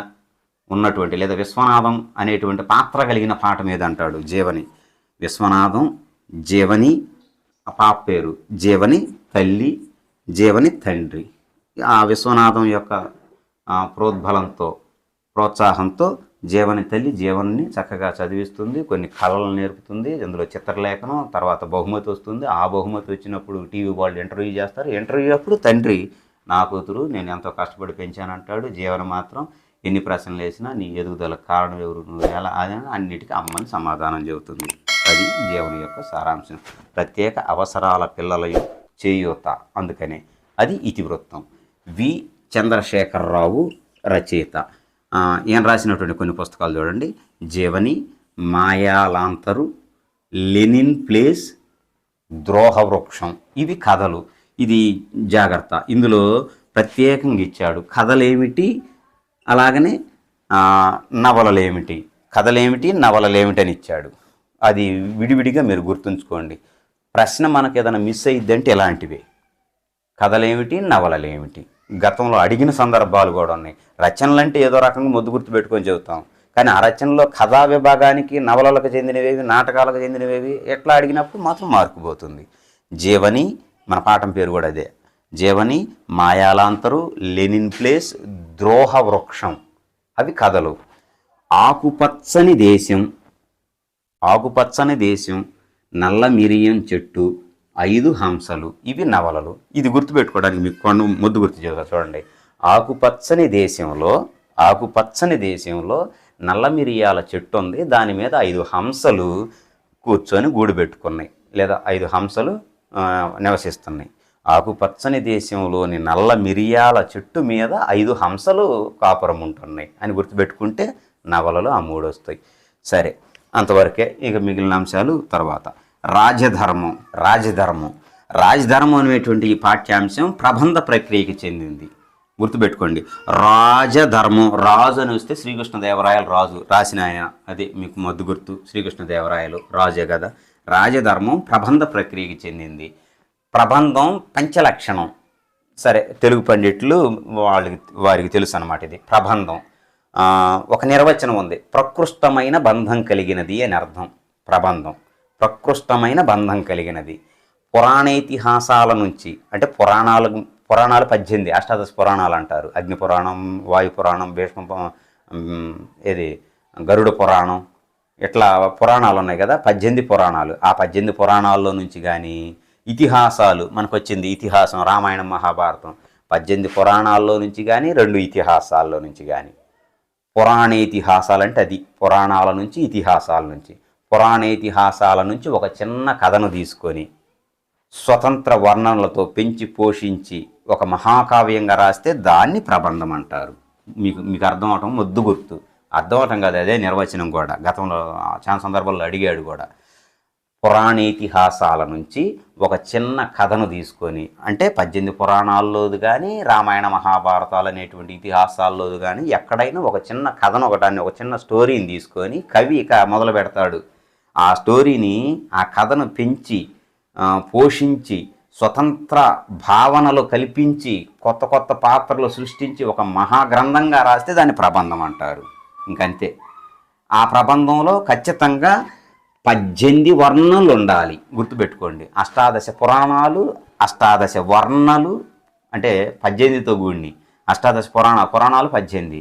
ఉన్నటువంటి లేదా విశ్వనాథం అనేటువంటి పాత్ర కలిగిన పాఠం ఏదంటాడు? జీవని. విశ్వనాథం, జీవని, ఆ పాప పేరు జీవని తల్లి, జీవని తండ్రి. ఆ విశ్వనాథం యొక్క ప్రోద్బలంతో ప్రోత్సాహంతో జీవని తల్లి జీవన్ని చక్కగా చదివిస్తుంది, కొన్ని కళలు నేర్పుతుంది, అందులో చిత్రలేఖనం, తర్వాత బహుమతి వస్తుంది. ఆ బహుమతి వచ్చినప్పుడు టీవీ వాళ్ళు ఇంటర్వ్యూ చేస్తారు. ఇంటర్వ్యూ అప్పుడు తండ్రి నా కూతురు నేను ఎంతో కష్టపడి పెంచానంటాడు. జీవన మాత్రం ఎన్ని ప్రశ్నలు వేసినా నీ ఎదుగుదలకు కారణం ఎవరు, నువ్వు ఎలా, అని అన్నిటికీ అమ్మని సమాధానం చెబుతుంది. అది జీవని యొక్క సారాంశం. ప్రత్యేక అవసరాల పిల్లల చేయూత, అందుకనే అది ఇతివృత్తం. వి చంద్రశేఖరరావు రచయిత. ఈయన రాసినటువంటి కొన్ని పుస్తకాలు చూడండి. Jeevani, మాయాలాంతరు, Lenin place, ద్రోహవృక్షం. ఇవి కథలు. ఇది జాగ్రత్త, ఇందులో ప్రత్యేకంగా ఇచ్చాడు కథలేమిటి, అలాగనే నవలలేమిటి, కథలేమిటి, నవలలేమిటి అని ఇచ్చాడు. అది విడివిడిగా మీరు గుర్తుంచుకోండి. ప్రశ్న మనకు ఏదైనా మిస్ అయ్యిద్దంటే ఇలాంటివే, కథలేమిటి, నవలలేమిటి. గతంలో అడిగిన సందర్భాలు కూడా ఉన్నాయి. రచనలు అంటే ఏదో రకంగా ముద్దు గుర్తు పెట్టుకొని చెబుతాం, కానీ ఆ రచనలో కథా విభాగానికి నవలలకు చెందినవేవి, నాటకాలకు చెందినవేవి ఎట్లా అడిగినప్పుడు మాత్రం మార్కు పోతుంది. జీవని, మన పాఠం పేరు కూడా అదే. జీవని, మాయాలాంతరు, లెనిన్ ప్లేస్, ద్రోహవృక్షం అవి కథలు. ఆకుపచ్చని దేశం, ఆకుపచ్చని దేశం, నల్ల మిరియం చెట్టు, 5 హంసలు ఇవి నవలలు. ఇది గుర్తుపెట్టుకోవడానికి మీకు కొన్ని ముద్దు గుర్తు చేస్తా చూడండి. ఆకుపచ్చని దేశంలో నల్ల మిరియాల చెట్టు ఉంది, దాని మీద 5 హంసలు కూర్చొని గూడు పెట్టుకున్నాయి, లేదా 5 హంసలు నివసిస్తున్నాయి. ఆకుపచ్చని దేశంలోని నల్ల మిరియాల చెట్టు మీద 5 హంసలు కాపురం ఉంటున్నాయి అని గుర్తుపెట్టుకుంటే నవలలు ఆ 3 వస్తాయి. సరే, అంతవరకే. ఇక మిగిలిన అంశాలు తర్వాత. రాజధర్మం అనేటువంటి ఈ పాఠ్యాంశం ప్రబంధ ప్రక్రియకి చెందింది. గుర్తుపెట్టుకోండి. రాజధర్మం, రాజు అని వస్తే శ్రీకృష్ణదేవరాయలు రాజు రాసిన ఆయన, అదే మీకు మొద్దు గుర్తు. శ్రీకృష్ణదేవరాయలు రాజే కదా. రాజధర్మం ప్రబంధ ప్రక్రియకి చెందింది. ప్రబంధం పంచలక్షణం. సరే, తెలుగు పండితులు వారికి తెలుసు అన్నమాట. ఇది ప్రబంధం. ఒక నిర్వచనం ఉంది, ప్రకృష్టమైన బంధం కలిగినది అని అర్థం. ప్రబంధం ప్రకృష్టమైన బంధం కలిగినది. పురాణేతిహాసాల నుంచి, అంటే పురాణాలు 18 అష్టాదశ పురాణాలు అంటారు. అగ్ని పురాణం, వాయు పురాణం, భీష్మ, గరుడ పురాణం, ఇట్లా పురాణాలు ఉన్నాయి కదా, 18 పురాణాలు. ఆ 18 పురాణాల్లో నుంచి కానీ ఇతిహాసాలు మనకు వచ్చింది. ఇతిహాసం రామాయణం, మహాభారతం 18 పురాణాల్లో నుంచి కానీ 2 ఇతిహాసాల్లో నుంచి కానీ. పురాణేతిహాసాలు అంటే అది పురాణాల నుంచి, ఇతిహాసాల నుంచి. పురాణేతిహాసాల నుంచి ఒక చిన్న కథను తీసుకొని స్వతంత్ర వర్ణనలతో పెంచి పోషించి ఒక మహాకావ్యంగా రాస్తే దాన్ని ప్రబంధం అంటారు. మీకు అర్థం అవటం ముద్దు గుర్తు. అర్థం అవటం కాదు, అదే నిర్వచనం కూడా. గతంలో చాలా సందర్భాల్లో అడిగాడు కూడా. పురాణేతిహాసాల నుంచి ఒక చిన్న కథను తీసుకొని, అంటే 18 పురాణాల్లోది కానీ, రామాయణ మహాభారతాలు అనేటువంటి ఇతిహాసాల్లోది కానీ, ఎక్కడైనా ఒక చిన్న కథను ఒకటాన్ని, ఒక చిన్న స్టోరీని తీసుకొని కవి ఇక మొదలు పెడతాడు. ఆ స్టోరీని, ఆ కథను పెంచి పోషించి స్వతంత్ర భావనలు కల్పించి కొత్త కొత్త పాత్రలు సృష్టించి ఒక మహాగ్రంథంగా రాస్తే దాన్ని ప్రబంధం అంటారు. ఇంకంతే. ఆ ప్రబంధంలో ఖచ్చితంగా 18 వర్ణనలు ఉండాలి. గుర్తుపెట్టుకోండి. అష్టాదశ పురాణాలు, అష్టాదశ వర్ణనలు, అంటే 18తో కూడిని అష్టాదశ పురాణాలు 18.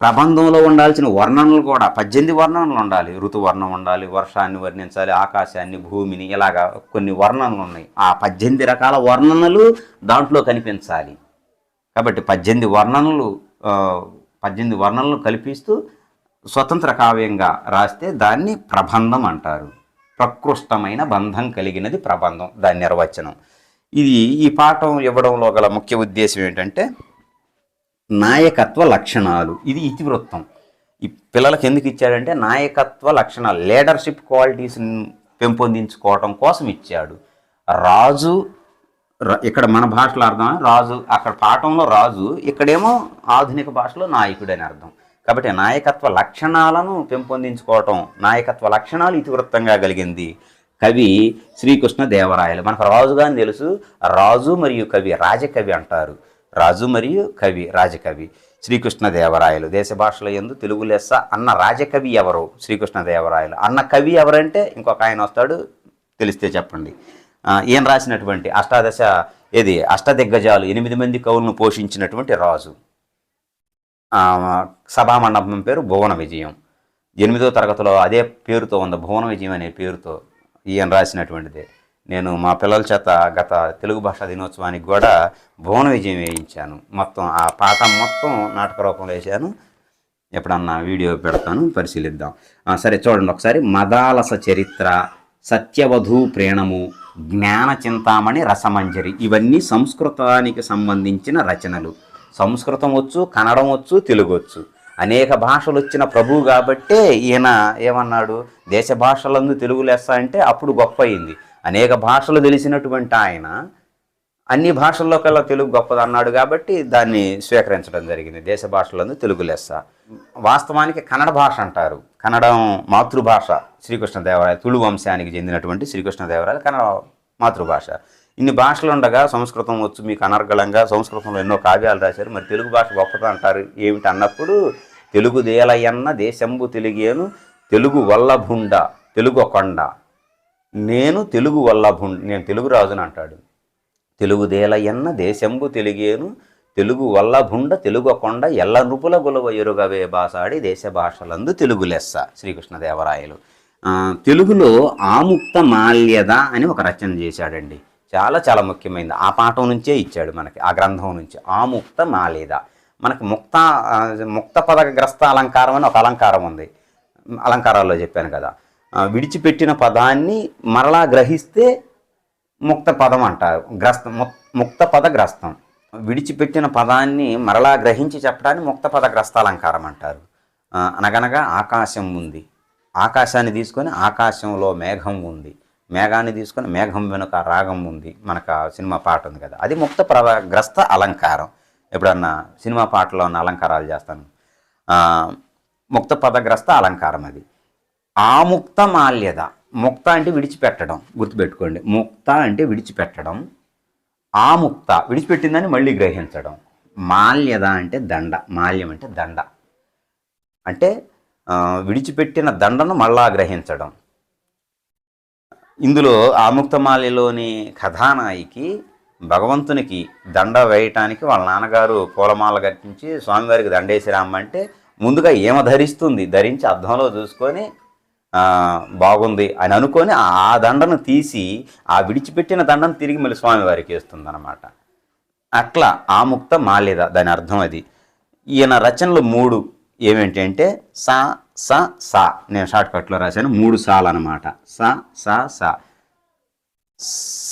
ప్రబంధంలో ఉండాల్సిన వర్ణనలు కూడా 18 వర్ణనలు ఉండాలి. ఋతువర్ణం ఉండాలి, వర్షాన్ని వర్ణించాలి, ఆకాశాన్ని, భూమిని, ఇలాగా కొన్ని వర్ణనలు ఉన్నాయి. ఆ 18 రకాల వర్ణనలు దాంట్లో కనిపించాలి. కాబట్టి 18 వర్ణనలు కల్పిస్తూ స్వతంత్ర కావ్యంగా రాస్తే దాన్ని ప్రబంధం అంటారు. ప్రకృష్టమైన బంధం కలిగినది ప్రబంధం, దాని నిర్వచనం. ఈ పాఠం ఇవ్వడంలో గల ముఖ్య ఉద్దేశం ఏంటంటే నాయకత్వ లక్షణాలు. ఇది ఇతివృత్తం. ఈ పిల్లలకు ఎందుకు ఇచ్చాడంటే నాయకత్వ లక్షణాలు, లీడర్షిప్ క్వాలిటీస్ని పెంపొందించుకోవటం కోసం ఇచ్చాడు. రాజు, ఇక్కడ మన భాషలో అర్థం రాజు, అక్కడ పాఠంలో రాజు, ఇక్కడేమో ఆధునిక భాషలో నాయకుడు అని అర్థం. కాబట్టి నాయకత్వ లక్షణాలను పెంపొందించుకోవటం, నాయకత్వ లక్షణాలు ఇతివృత్తంగా కలిగింది కవి శ్రీకృష్ణదేవరాయలు. మనకు రాజుగా అని తెలుసు, రాజు మరియు కవి, రాజకవి అంటారు. రాజు మరియు కవి, రాజకవి శ్రీకృష్ణదేవరాయలు. దేశ భాషల యందు తెలుగు లెస్స అన్న రాజకవి ఎవరు? శ్రీకృష్ణదేవరాయలు. అన్న కవి ఎవరంటే ఇంకొక ఆయన వస్తాడు, తెలిస్తే చెప్పండి. ఈయన రాసినటువంటి అష్టదిగ్గజాలు 8 మంది కవులను పోషించినటువంటి రాజు. సభామండపం పేరు భువన విజయం. 8వ తరగతిలో అదే పేరుతో ఉంది, భువన విజయం అనే పేరుతో ఈయన రాసినటువంటిదే. నేను మా పిల్లల చేత గత తెలుగు భాషా దినోత్సవానికి కూడా భువన విజయం వేయించాను. మొత్తం ఆ పాఠం మొత్తం నాటక రూపంలో వేసాను. ఎప్పుడన్నా వీడియో పెడతాను, పరిశీలిద్దాం. సరే చూడండి ఒకసారి. మదాలస చరిత్ర, సత్యవధూ ప్రేణము, జ్ఞాన చింతామణి, రసమంజరి, ఇవన్నీ సంస్కృతానికి సంబంధించిన రచనలు. సంస్కృతం వచ్చు, కన్నడం వచ్చు, తెలుగు వచ్చు, అనేక భాషలు వచ్చిన ప్రభువు కాబట్టే ఈయన ఏమన్నాడు, దేశ భాషలందు తెలుగు లెస్స అంటే అప్పుడు గొప్ప అయింది. అనేక భాషలు తెలిసినటువంటి ఆయన అన్ని భాషల్లో కల్లా తెలుగు గొప్పది అన్నాడు కాబట్టి దాన్ని స్వీకరించడం జరిగింది. దేశ భాషలందు తెలుగు లెస్స. వాస్తవానికి కన్నడ భాష అంటారు, కన్నడం మాతృభాష శ్రీకృష్ణదేవరాయలు, తుళు వంశానికి చెందినటువంటి శ్రీకృష్ణదేవరాయలు కన్నడ మాతృభాష. ఇన్ని భాషలు ఉండగా సంస్కృతం వచ్చు మీకు అనర్గళంగా, సంస్కృతంలో ఎన్నో కావ్యాలు రాశారు, మరి తెలుగు భాష గొప్పది అంటారు ఏమిటి అన్నప్పుడు, తెలుగు దేలయన్న దేశంబు తెలుగేను, తెలుగు వల్లభుండ తెలుగు కొండ, నేను తెలుగు వల్లభుండ, నేను తెలుగు రాజుని అంటాడు. తెలుగు దేలయన్న దేశంబు తెలుగేను, తెలుగు వల్లభుండ తెలుగు కొండ, ఎల్ల నృపుల గులవ ఎరుగవే బాసాడి, దేశ భాషలందు తెలుగు లెస్స శ్రీకృష్ణదేవరాయలు. తెలుగులో ఆముక్త మాల్యద అని ఒక రచన చేశాడండి. చాలా చాలా ముఖ్యమైనది. ఆ పాఠం నుంచే ఇచ్చాడు మనకి, ఆ గ్రంథం నుంచి. ఆముక్త మాల్యద. మనకి ముక్త పదగ్రస్త అలంకారం అని ఒక అలంకారం ఉంది, అలంకారాల్లో చెప్పాను కదా. విడిచిపెట్టిన పదాన్ని మరలా గ్రహిస్తే ముక్త పదం అంటారు. ముక్త పదగ్రస్తం. విడిచిపెట్టిన పదాన్ని మరలా గ్రహించి చెప్పడాన్ని ముక్త పదగ్రస్త అలంకారం అంటారు. అనగనగా ఆకాశం ఉంది, ఆకాశాన్ని తీసుకొని ఆకాశంలో మేఘం ఉంది, మేఘాన్ని తీసుకొని మేఘం వెనుక రాగం ఉంది. మనకు సినిమా పాట ఉంది కదా, అది ముక్త పదగ్రస్త అలంకారం. ఎప్పుడన్నా సినిమా పాటలో ఉన్న అలంకారాలు చేస్తాను. ముక్త పదగ్రస్త అలంకారం అది. ఆముక్త మాల్యద. ముక్త అంటే విడిచిపెట్టడం, గుర్తుపెట్టుకోండి. ముక్త అంటే విడిచిపెట్టడం, ఆముక్త విడిచిపెట్టిందని మళ్ళీ గ్రహించడం, మాల్యద అంటే దండ, మాల్యం అంటే దండ, అంటే విడిచిపెట్టిన దండను మళ్ళా గ్రహించడం. ఇందులో ఆముక్తమాల్యలోని కథానాయికి భగవంతునికి దండ వేయటానికి వాళ్ళ నాన్నగారు పూలమాల కట్టించి స్వామివారికి దండేసి రామ్మంటే ముందుగా ఏమ ధరిస్తుంది, ధరించి అద్దంలో చూసుకొని బాగుంది అని అనుకొని ఆ దండను తీసి ఆ విడిచిపెట్టిన దండను తిరిగి మళ్ళీ స్వామివారికి వేస్తుంది అన్నమాట. అట్లా ఆముక్త మాల్యద, దాని అర్థం అది. ఈయన రచనలు 3 ఏమేంటి అంటే సా స సా, నేను షార్ట్కట్లో రాశాను, 3 సాలు అనమాట. స స స.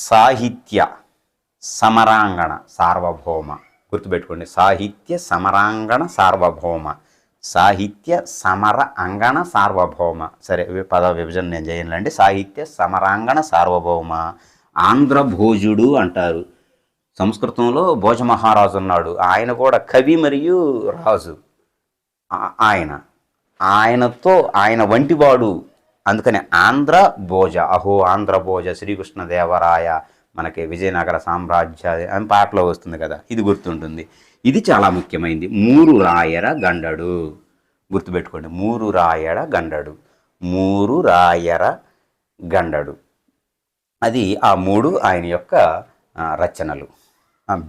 సాహిత్య సమరాంగణ సార్వభౌమ, గుర్తుపెట్టుకోండి. సాహిత్య సమరాంగణ సార్వభౌమ, సాహిత్య సమర అంగణ సార్వభౌమ. సరే, పద విభజన నేను చేయనులేండి. సాహిత్య సమరాంగణ సార్వభౌమ. ఆంధ్రభోజుడు అంటారు. సంస్కృతంలో భోజ మహారాజు ఉన్నాడు, ఆయన కూడా కవి మరియు రాజు. ఆయనతో ఆయన వంటివాడు, అందుకని ఆంధ్ర భోజ. అహో ఆంధ్ర భోజ శ్రీకృష్ణదేవరాయ, మనకి విజయనగర సామ్రాజ్య అని పాటలో వస్తుంది కదా, ఇది గుర్తుంటుంది. ఇది చాలా ముఖ్యమైనది. 3 రాయర గండడు, గుర్తుపెట్టుకోండి. 3 రాయర గండడు, 3 రాయర గండడు. అది ఆ 3 ఆయన యొక్క రచనలు,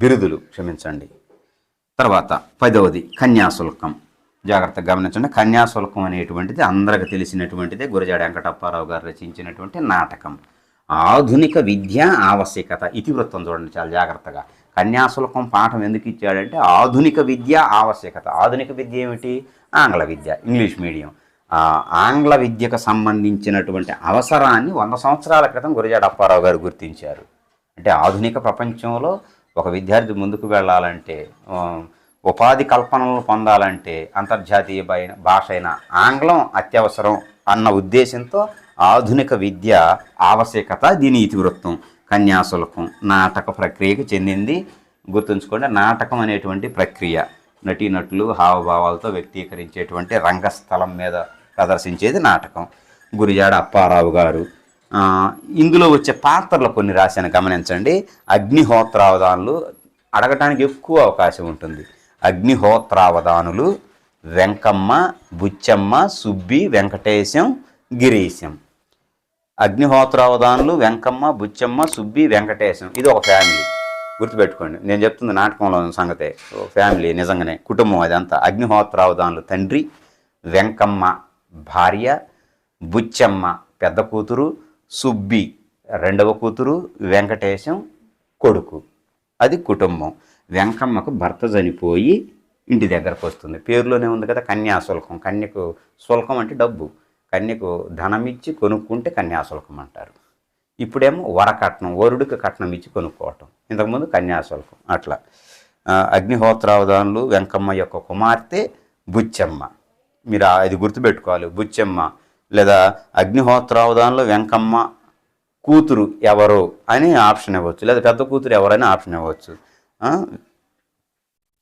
బిరుదులు, క్షమించండి. తర్వాత 10వది కన్యాశుల్కం. జాగ్రత్తగా గమనించండి. కన్యాశుల్కం అనేటువంటిది అందరికి తెలిసినటువంటిదే. గురజాడ వెంకటప్పారావు గారు రచించినటువంటి నాటకం. ఆధునిక విద్య ఆవశ్యకత, ఇతివృత్తం చూడండి చాలా జాగ్రత్తగా. కన్యాశుల్కం పాఠం ఎందుకు ఇచ్చాడంటే ఆధునిక విద్య ఆవశ్యకత. ఆధునిక విద్య ఏమిటి? ఆంగ్ల విద్య, ఇంగ్లీష్ మీడియం. ఆంగ్ల విద్యకు సంబంధించినటువంటి అవసరాన్ని 100 సంవత్సరాల క్రితం గురజాడ అప్పారావు గారు గుర్తించారు. అంటే ఆధునిక ప్రపంచంలో ఒక విద్యార్థి ముందుకు వెళ్ళాలంటే, ఉపాధి కల్పనలు పొందాలంటే అంతర్జాతీయ భాష అయిన ఆంగ్లం అత్యవసరం అన్న ఉద్దేశంతో ఆధునిక విద్య ఆవశ్యకత, దీని ఇతివృత్తం. కన్యాశుల్కం నాటక ప్రక్రియకు చెందింది. గుర్తుంచుకోండి, నాటకం అనేటువంటి ప్రక్రియ నటీనటులు హావభావాలతో వ్యక్తీకరించేటువంటి రంగస్థలం మీద ప్రదర్శించేది నాటకం. గురిజాడ అప్పారావు గారు. ఇందులో వచ్చే పాత్రలు కొన్ని రాశాను, గమనించండి. అగ్నిహోత్రావధానులు అడగటానికి ఎక్కువ అవకాశం ఉంటుంది. అగ్నిహోత్రావధానులు వెంకమ్మ, బుచ్చమ్మ, సుబ్బి, వెంకటేశం, గిరీశం. అగ్నిహోత్రావధానులు వెంకమ్మ, బుచ్చమ్మ, సుబ్బి, వెంకటేశం. ఇది ఒక ఫ్యామిలీ, గుర్తుపెట్టుకోండి. నేను చెప్తుంది నాటకంలో సంగతే, ఫ్యామిలీ నిజంగానే కుటుంబం అదంతా. అగ్నిహోత్రావధానులు తండ్రి, వెంకమ్మ భార్య, బుచ్చమ్మ పెద్ద కూతురు, సుబ్బి రెండవ కూతురు, వెంకటేశం కొడుకు. అది కుటుంబం. వెంకమ్మకు భర్త చనిపోయి ఇంటి దగ్గరకు వస్తుంది. పేరులోనే ఉంది కదా కన్యాశుల్కం. కన్యకు శుల్కం అంటే డబ్బు. కన్యకు ధనం ఇచ్చి కొనుక్కుంటే కన్యాశుల్కం అంటారు. ఇప్పుడేమో వరకట్నం, వరుడికి కట్నం ఇచ్చి కొనుక్కోవటం. ఇంతకుముందు కన్యాశుల్కం. అట్లా అగ్నిహోత్రావధానులు వెంకమ్మ యొక్క కుమార్తె బుచ్చమ్మ. మీరు ఇది గుర్తుపెట్టుకోవాలి. బుచ్చమ్మ లేదా అగ్నిహోత్రావధానులు వెంకమ్మ కూతురు ఎవరు అని ఆప్షన్ ఇవ్వచ్చు, లేదా పెద్ద కూతురు ఎవరని ఆప్షన్ ఇవ్వచ్చు.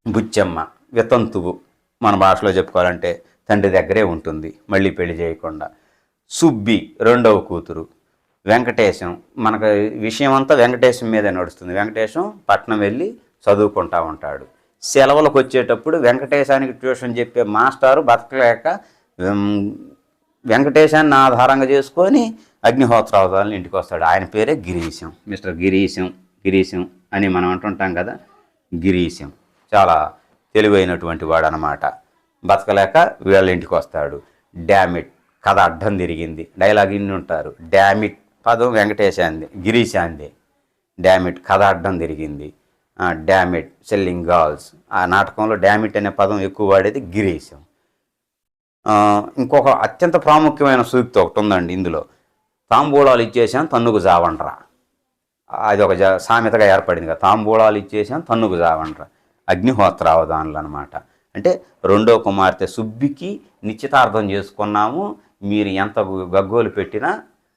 బుచ్చమ్మ వితంతువు, మన భాషలో చెప్పుకోవాలంటే తండ్రి దగ్గరే ఉంటుంది, మళ్ళీ పెళ్లి చేయకుండా. సుబ్బి రెండవ కూతురు. వెంకటేశం, మనకు విషయం అంతా వెంకటేశం మీదే నడుస్తుంది. వెంకటేశం పట్నం వెళ్ళి చదువుకుంటా ఉంటాడు. సెలవులకు వచ్చేటప్పుడు వెంకటేశానికి ట్యూషన్ చెప్పే మాస్టారు బతకలేక వెంకటేశాన్ని ఆధారంగా చేసుకొని అగ్నిహోత్రావధానులు ఇంటికి వస్తాడు. ఆయన పేరే గిరీశం. మిస్టర్ గిరీశం అని మనం అంటుంటాం కదా. గిరీశం చాలా తెలివైనటువంటి వాడు అనమాట. బతకలేక వీళ్ళ ఇంటికి వస్తాడు. డామిట్, కథ అడ్డం తిరిగింది. డైలాగ్ ఇన్ని ఉంటారు. డామిట్ పదం వెంకటేశాంది, గిరీశాంది. డామిట్ కథ అడ్డం తిరిగింది. Damn it selling girls. ఆ నాటకంలో డామిట్ అనే పదం ఎక్కువ వాడేది గిరీశం. ఇంకొక అత్యంత ప్రాముఖ్యమైన సూక్తి ఒకటి ఉందండి ఇందులో. తాంబూలాలు ఇచ్చేసాం తన్నుకు జావండ్రా. అది ఒక సామెతగా ఏర్పడింది కదా. తాంబూలాలు ఇచ్చేసాం తన్నుకు జావండ్రా. అగ్నిహోత్రావధానులు అనమాట. అంటే రెండో కుమార్తె సుబ్బికి నిశ్చితార్థం చేసుకున్నాము, మీరు ఎంత గగ్గోలు పెట్టినా.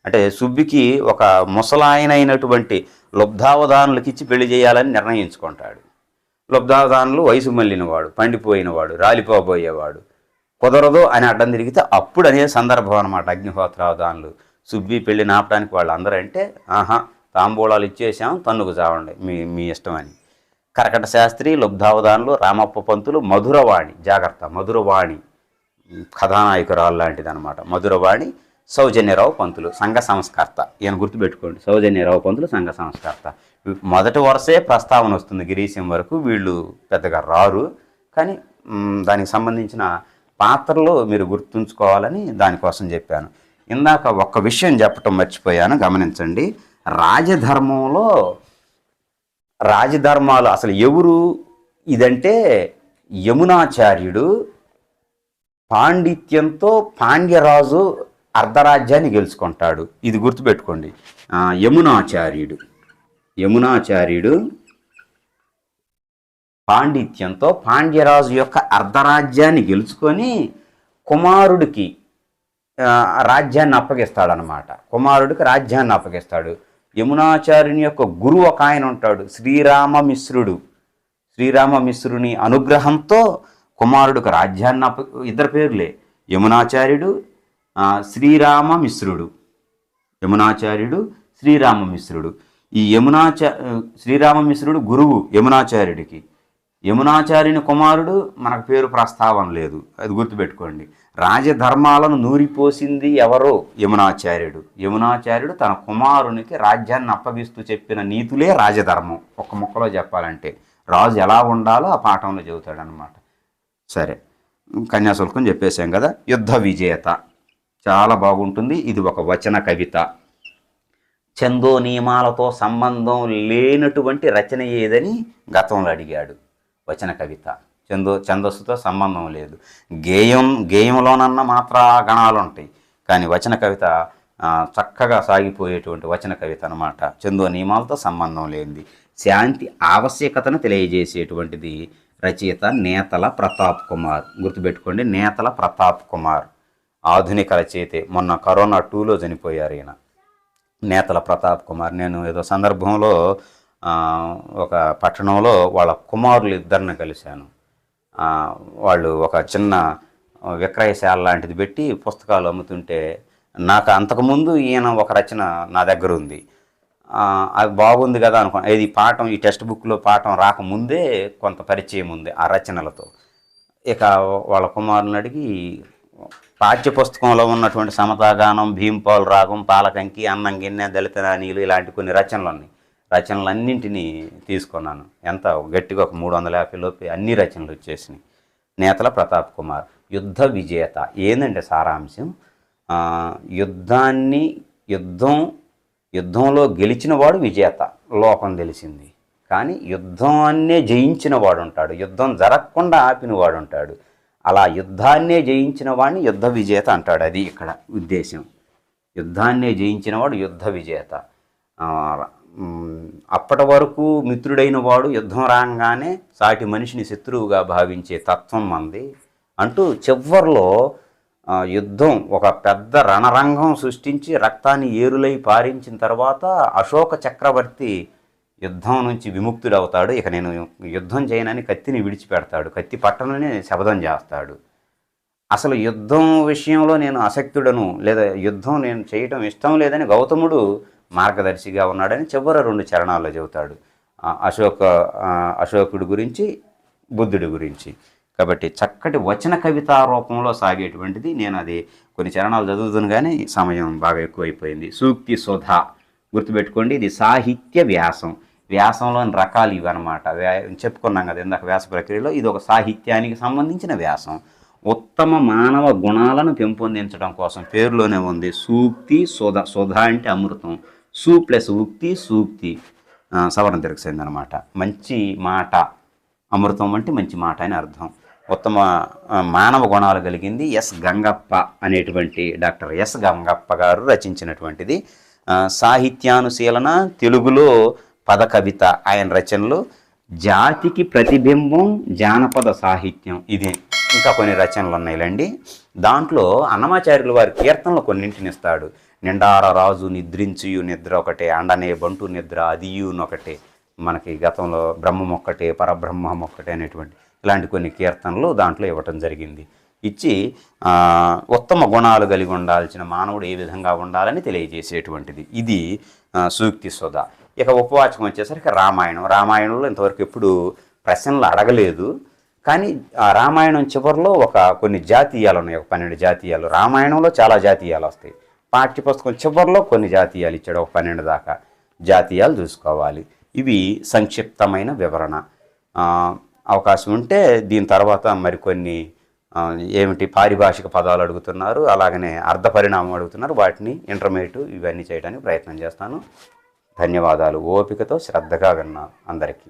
అంటే సుబ్బికి ఒక ముసలాయన అయినటువంటి లుబ్ధావధానులకి ఇచ్చి పెళ్లి చేయాలని నిర్ణయించుకుంటాడు. లుబ్ధావధానులు వయసు మళ్ళినవాడు, పండిపోయినవాడు, రాలిపోబోయేవాడు. కుదరదు అని అడ్డం తిరిగితే అప్పుడు అనే సందర్భం అనమాట అగ్నిహోత్రావధానులు. సుబ్బి పెళ్లి నాపడానికి వాళ్ళు అందరూ అంటే తాంబూలాలు ఇచ్చేసాం తన్నుకు చావండి, మీ ఇష్టం అని. కరకట శాస్త్రి, లుబ్ధావధానులు, రామప్ప పంతులు, మధురవాణి. జాగ్రత్త, మధురవాణి కథానాయకురాలు లాంటిది అనమాట. మధురవాణి, సౌజన్యరావు పంతులు సంఘ సంస్కర్త. ఈయన గుర్తుపెట్టుకోండి, సౌజన్యరావు పంతులు సంఘ సంస్కర్త. మొదటి వరుసే ప్రస్తావన వస్తుంది గిరీశం వరకు. వీళ్ళు పెద్దగా రారు, కానీ దానికి సంబంధించిన పాత్రలు మీరు గుర్తుంచుకోవాలని దానికోసం చెప్పాను. ఇందాక ఒక్క విషయం చెప్పటం మర్చిపోయాను, గమనించండి. రాజధర్మాలు అసలు ఎవరు ఇదంటే యమునాచార్యుడు పాండిత్యంతో పాండ్యరాజు అర్ధరాజ్యాన్ని గెలుచుకుంటాడు. ఇది గుర్తుపెట్టుకోండి. యమునాచార్యుడు పాండిత్యంతో పాండ్యరాజు యొక్క అర్ధరాజ్యాన్ని గెలుచుకొని కుమారుడికి రాజ్యాన్ని అప్పగిస్తాడనమాట. కుమారుడికి రాజ్యాన్ని అప్పగిస్తాడు. యమునాచార్యుని యొక్క గురువు ఒక ఆయన ఉంటాడు, శ్రీరామమిశ్రుని అనుగ్రహంతో కుమారుడికి రాజ్యాన్ని ఇద్దరు పేర్లే, యమునాచార్యుడు, శ్రీరామమిశ్రుడు. ఈ శ్రీరామమిశ్రుడు గురువు యమునాచార్యుడికి. యమునాచార్యుని కుమారుడు మనకు పేరు ప్రస్తావన లేదు, అది గుర్తుపెట్టుకోండి. రాజధర్మాలను నూరిపోసింది ఎవరో యమునాచార్యుడు తన కుమారునికి రాజ్యాన్ని అప్పగిస్తూ చెప్పిన నీతులే రాజధర్మం. ఒక్క ముక్కలో చెప్పాలంటే రాజు ఎలా ఉండాలో ఆ పాఠంలో చెబుతాడనమాట. సరే, కన్యాశుల్కం చెప్పేశాం కదా. యుద్ధ విజేత చాలా బాగుంటుంది. ఇది ఒక వచన కవిత. ఛందో నియమాలతో సంబంధం లేనటువంటి రచన ఏదని గతంలో అడిగాడు. వచన కవిత ఛందస్సుతో సంబంధం లేదు. గేయంలోనన్నా మాత్ర గణాలు ఉంటాయి, కానీ వచన కవిత చక్కగా సాగిపోయేటువంటి వచన కవిత అనమాట. ఛందో నియమాలతో సంబంధం లేనిది. శాంతి ఆవశ్యకతను తెలియజేసేటువంటిది. రచయిత నేతల ప్రతాప్ కుమార్. గుర్తుపెట్టుకోండి, నేతల ప్రతాప్ కుమార్ ఆధునిక రచయితే. మొన్న కరోనా 2లో చనిపోయారు ఈయన, నేతల ప్రతాప్ కుమార్. నేను ఏదో సందర్భంలో ఒక పట్టణంలో వాళ్ళ కుమారులు ఇద్దరిని కలిశాను. వాళ్ళు ఒక చిన్న విక్రయశాల లాంటిది పెట్టి పుస్తకాలు అమ్ముతుంటే నాకు అంతకుముందు ఈయన ఒక రచన నా దగ్గర ఉంది. అది బాగుంది కదా అనుకో, ఇది పాఠం ఈ టెక్స్ట్ బుక్లో పాఠం రాకముందే కొంత పరిచయం ఉంది ఆ రచనలతో. ఇక వాళ్ళ కుమారుని అడిగి పాఠ్య పుస్తకంలో ఉన్నటువంటి సమతాగానం, భీంపాల్ రాగం, పాలకంకి, అన్నం గిన్నె, దళిత నానీలు ఇలాంటి కొన్ని రచనలు ఉన్నాయి. రచనలన్నింటినీ తీసుకున్నాను. ఎంత గట్టిగా ఒక 350 లోపు అన్ని రచనలు వచ్చేసినాయి. నేతల ప్రతాప్ కుమార్ యుద్ధ విజేత ఏందంటే సారాంశం, యుద్ధంలో గెలిచిన వాడు విజేత లోకం తెలిసింది. కానీ యుద్ధాన్నే జయించిన వాడు ఉంటాడు, యుద్ధం జరగకుండా ఆపిన వాడు ఉంటాడు. అలా యుద్ధాన్నే జయించిన వాడిని యుద్ధ విజేత అంటాడు. అది ఇక్కడ ఉద్దేశం. యుద్ధాన్నే జయించిన వాడు యుద్ధ విజేత. అప్పటి వరకు మిత్రుడైన వాడు యుద్ధం రాగానే సాటి మనిషిని శత్రువుగా భావించే తత్వం మంది అంటూ చివర్లో యుద్ధం ఒక పెద్ద రణరంగం సృష్టించి రక్తాన్ని ఏరులై పారించిన తర్వాత అశోక చక్రవర్తి యుద్ధం నుంచి విముక్తుడవుతాడు. ఇక నేను యుద్ధం చేయనని కత్తిని విడిచిపెడతాడు, కత్తి పట్టణనే శపథం చేస్తాడు. అసలు యుద్ధం విషయంలో నేను అసక్తుడను, లేదా యుద్ధం నేను చేయటం ఇష్టం లేదని గౌతముడు మార్గదర్శిగా ఉన్నాడని చివరి 2 చరణాల్లో చెబుతాడు. అశోకుడి గురించి, బుద్ధుడి గురించి. కాబట్టి చక్కటి వచన కవితా రూపంలో సాగేటువంటిది. నేను అది కొన్ని చరణాలు చదువుతాను కానీ సమయం బాగా ఎక్కువైపోయింది. సూక్తి సుధ గుర్తుపెట్టుకోండి, ఇది సాహిత్య వ్యాసం. వ్యాసంలోని రకాలు ఇవన్నమాట. చెప్పుకున్నాం కదా ఇందాక వ్యాస ప్రక్రియలో. ఇది ఒక సాహిత్యానికి సంబంధించిన వ్యాసం. ఉత్తమ మానవ గుణాలను పెంపొందించడం కోసం పేరులోనే ఉంది సూక్తి సుధ. సుధ అంటే అమృతం, సు ప్లస్ ఉక్తి సూక్తి సవరణ తిరగసింది అనమాట. మంచి మాట, అమృతం అంటే మంచి మాట అని అర్థం. ఉత్తమ మానవ గుణాలు కలిగింది. ఎస్ గంగప్ప అనేటువంటి డాక్టర్ ఎస్ గంగప్ప గారు రచించినటువంటిది. సాహిత్యానుశీలన, తెలుగులో పద కవిత ఆయన రచనలు. జాతికి ప్రతిబింబం జానపద సాహిత్యం, ఇదే. ఇంకా కొన్ని రచనలు ఉన్నాయిలండి. దాంట్లో అన్నమాచార్యులు వారి కీర్తనలు కొన్నింటిని ఇస్తాడు. నిండార రాజు నిద్రించియు నిద్ర ఒకటే, అండనే బంటు నిద్ర అదియునొకటే, మనకి గతంలో బ్రహ్మం ఒక్కటే పరబ్రహ్మం ఒక్కటే అనేటువంటి ఇలాంటి కొన్ని కీర్తనలు దాంట్లో ఇవ్వటం జరిగింది. ఇచ్చి ఉత్తమ గుణాలు కలిగి ఉండాల్సిన మానవుడు ఏ విధంగా ఉండాలని తెలియజేసేటువంటిది. ఇది సూక్తి సుధ. ఇక ఉపవాచకం వచ్చేసరికి రామాయణం. రామాయణంలో ఇంతవరకు ఎప్పుడు ప్రశ్నలు అడగలేదు, కానీ ఆ రామాయణం చివరిలో కొన్ని జాతీయాలు ఉన్నాయి, ఒక 12 జాతీయాలు. రామాయణంలో చాలా జాతీయాలు వస్తాయి. పాఠ్యపుస్తకం చివరిలో కొన్ని జాతీయాలు ఇచ్చాడు, ఒక 12 దాకా జాతీయాలు చూసుకోవాలి. ఇవి సంక్షిప్తమైన వివరణ. అవకాశం ఉంటే దీని తర్వాత మరికొన్ని ఏమిటి పారిభాషిక పదాలు అడుగుతున్నారు, అలాగనే అర్థ పరిణామం అడుగుతున్నారు. వాటిని ఇంటర్మీడియట్ ఇవన్నీ చేయడానికి ప్రయత్నం చేస్తాను. ధన్యవాదాలు. ఓపికతో శ్రద్ధగా విన్నా అందరికీ.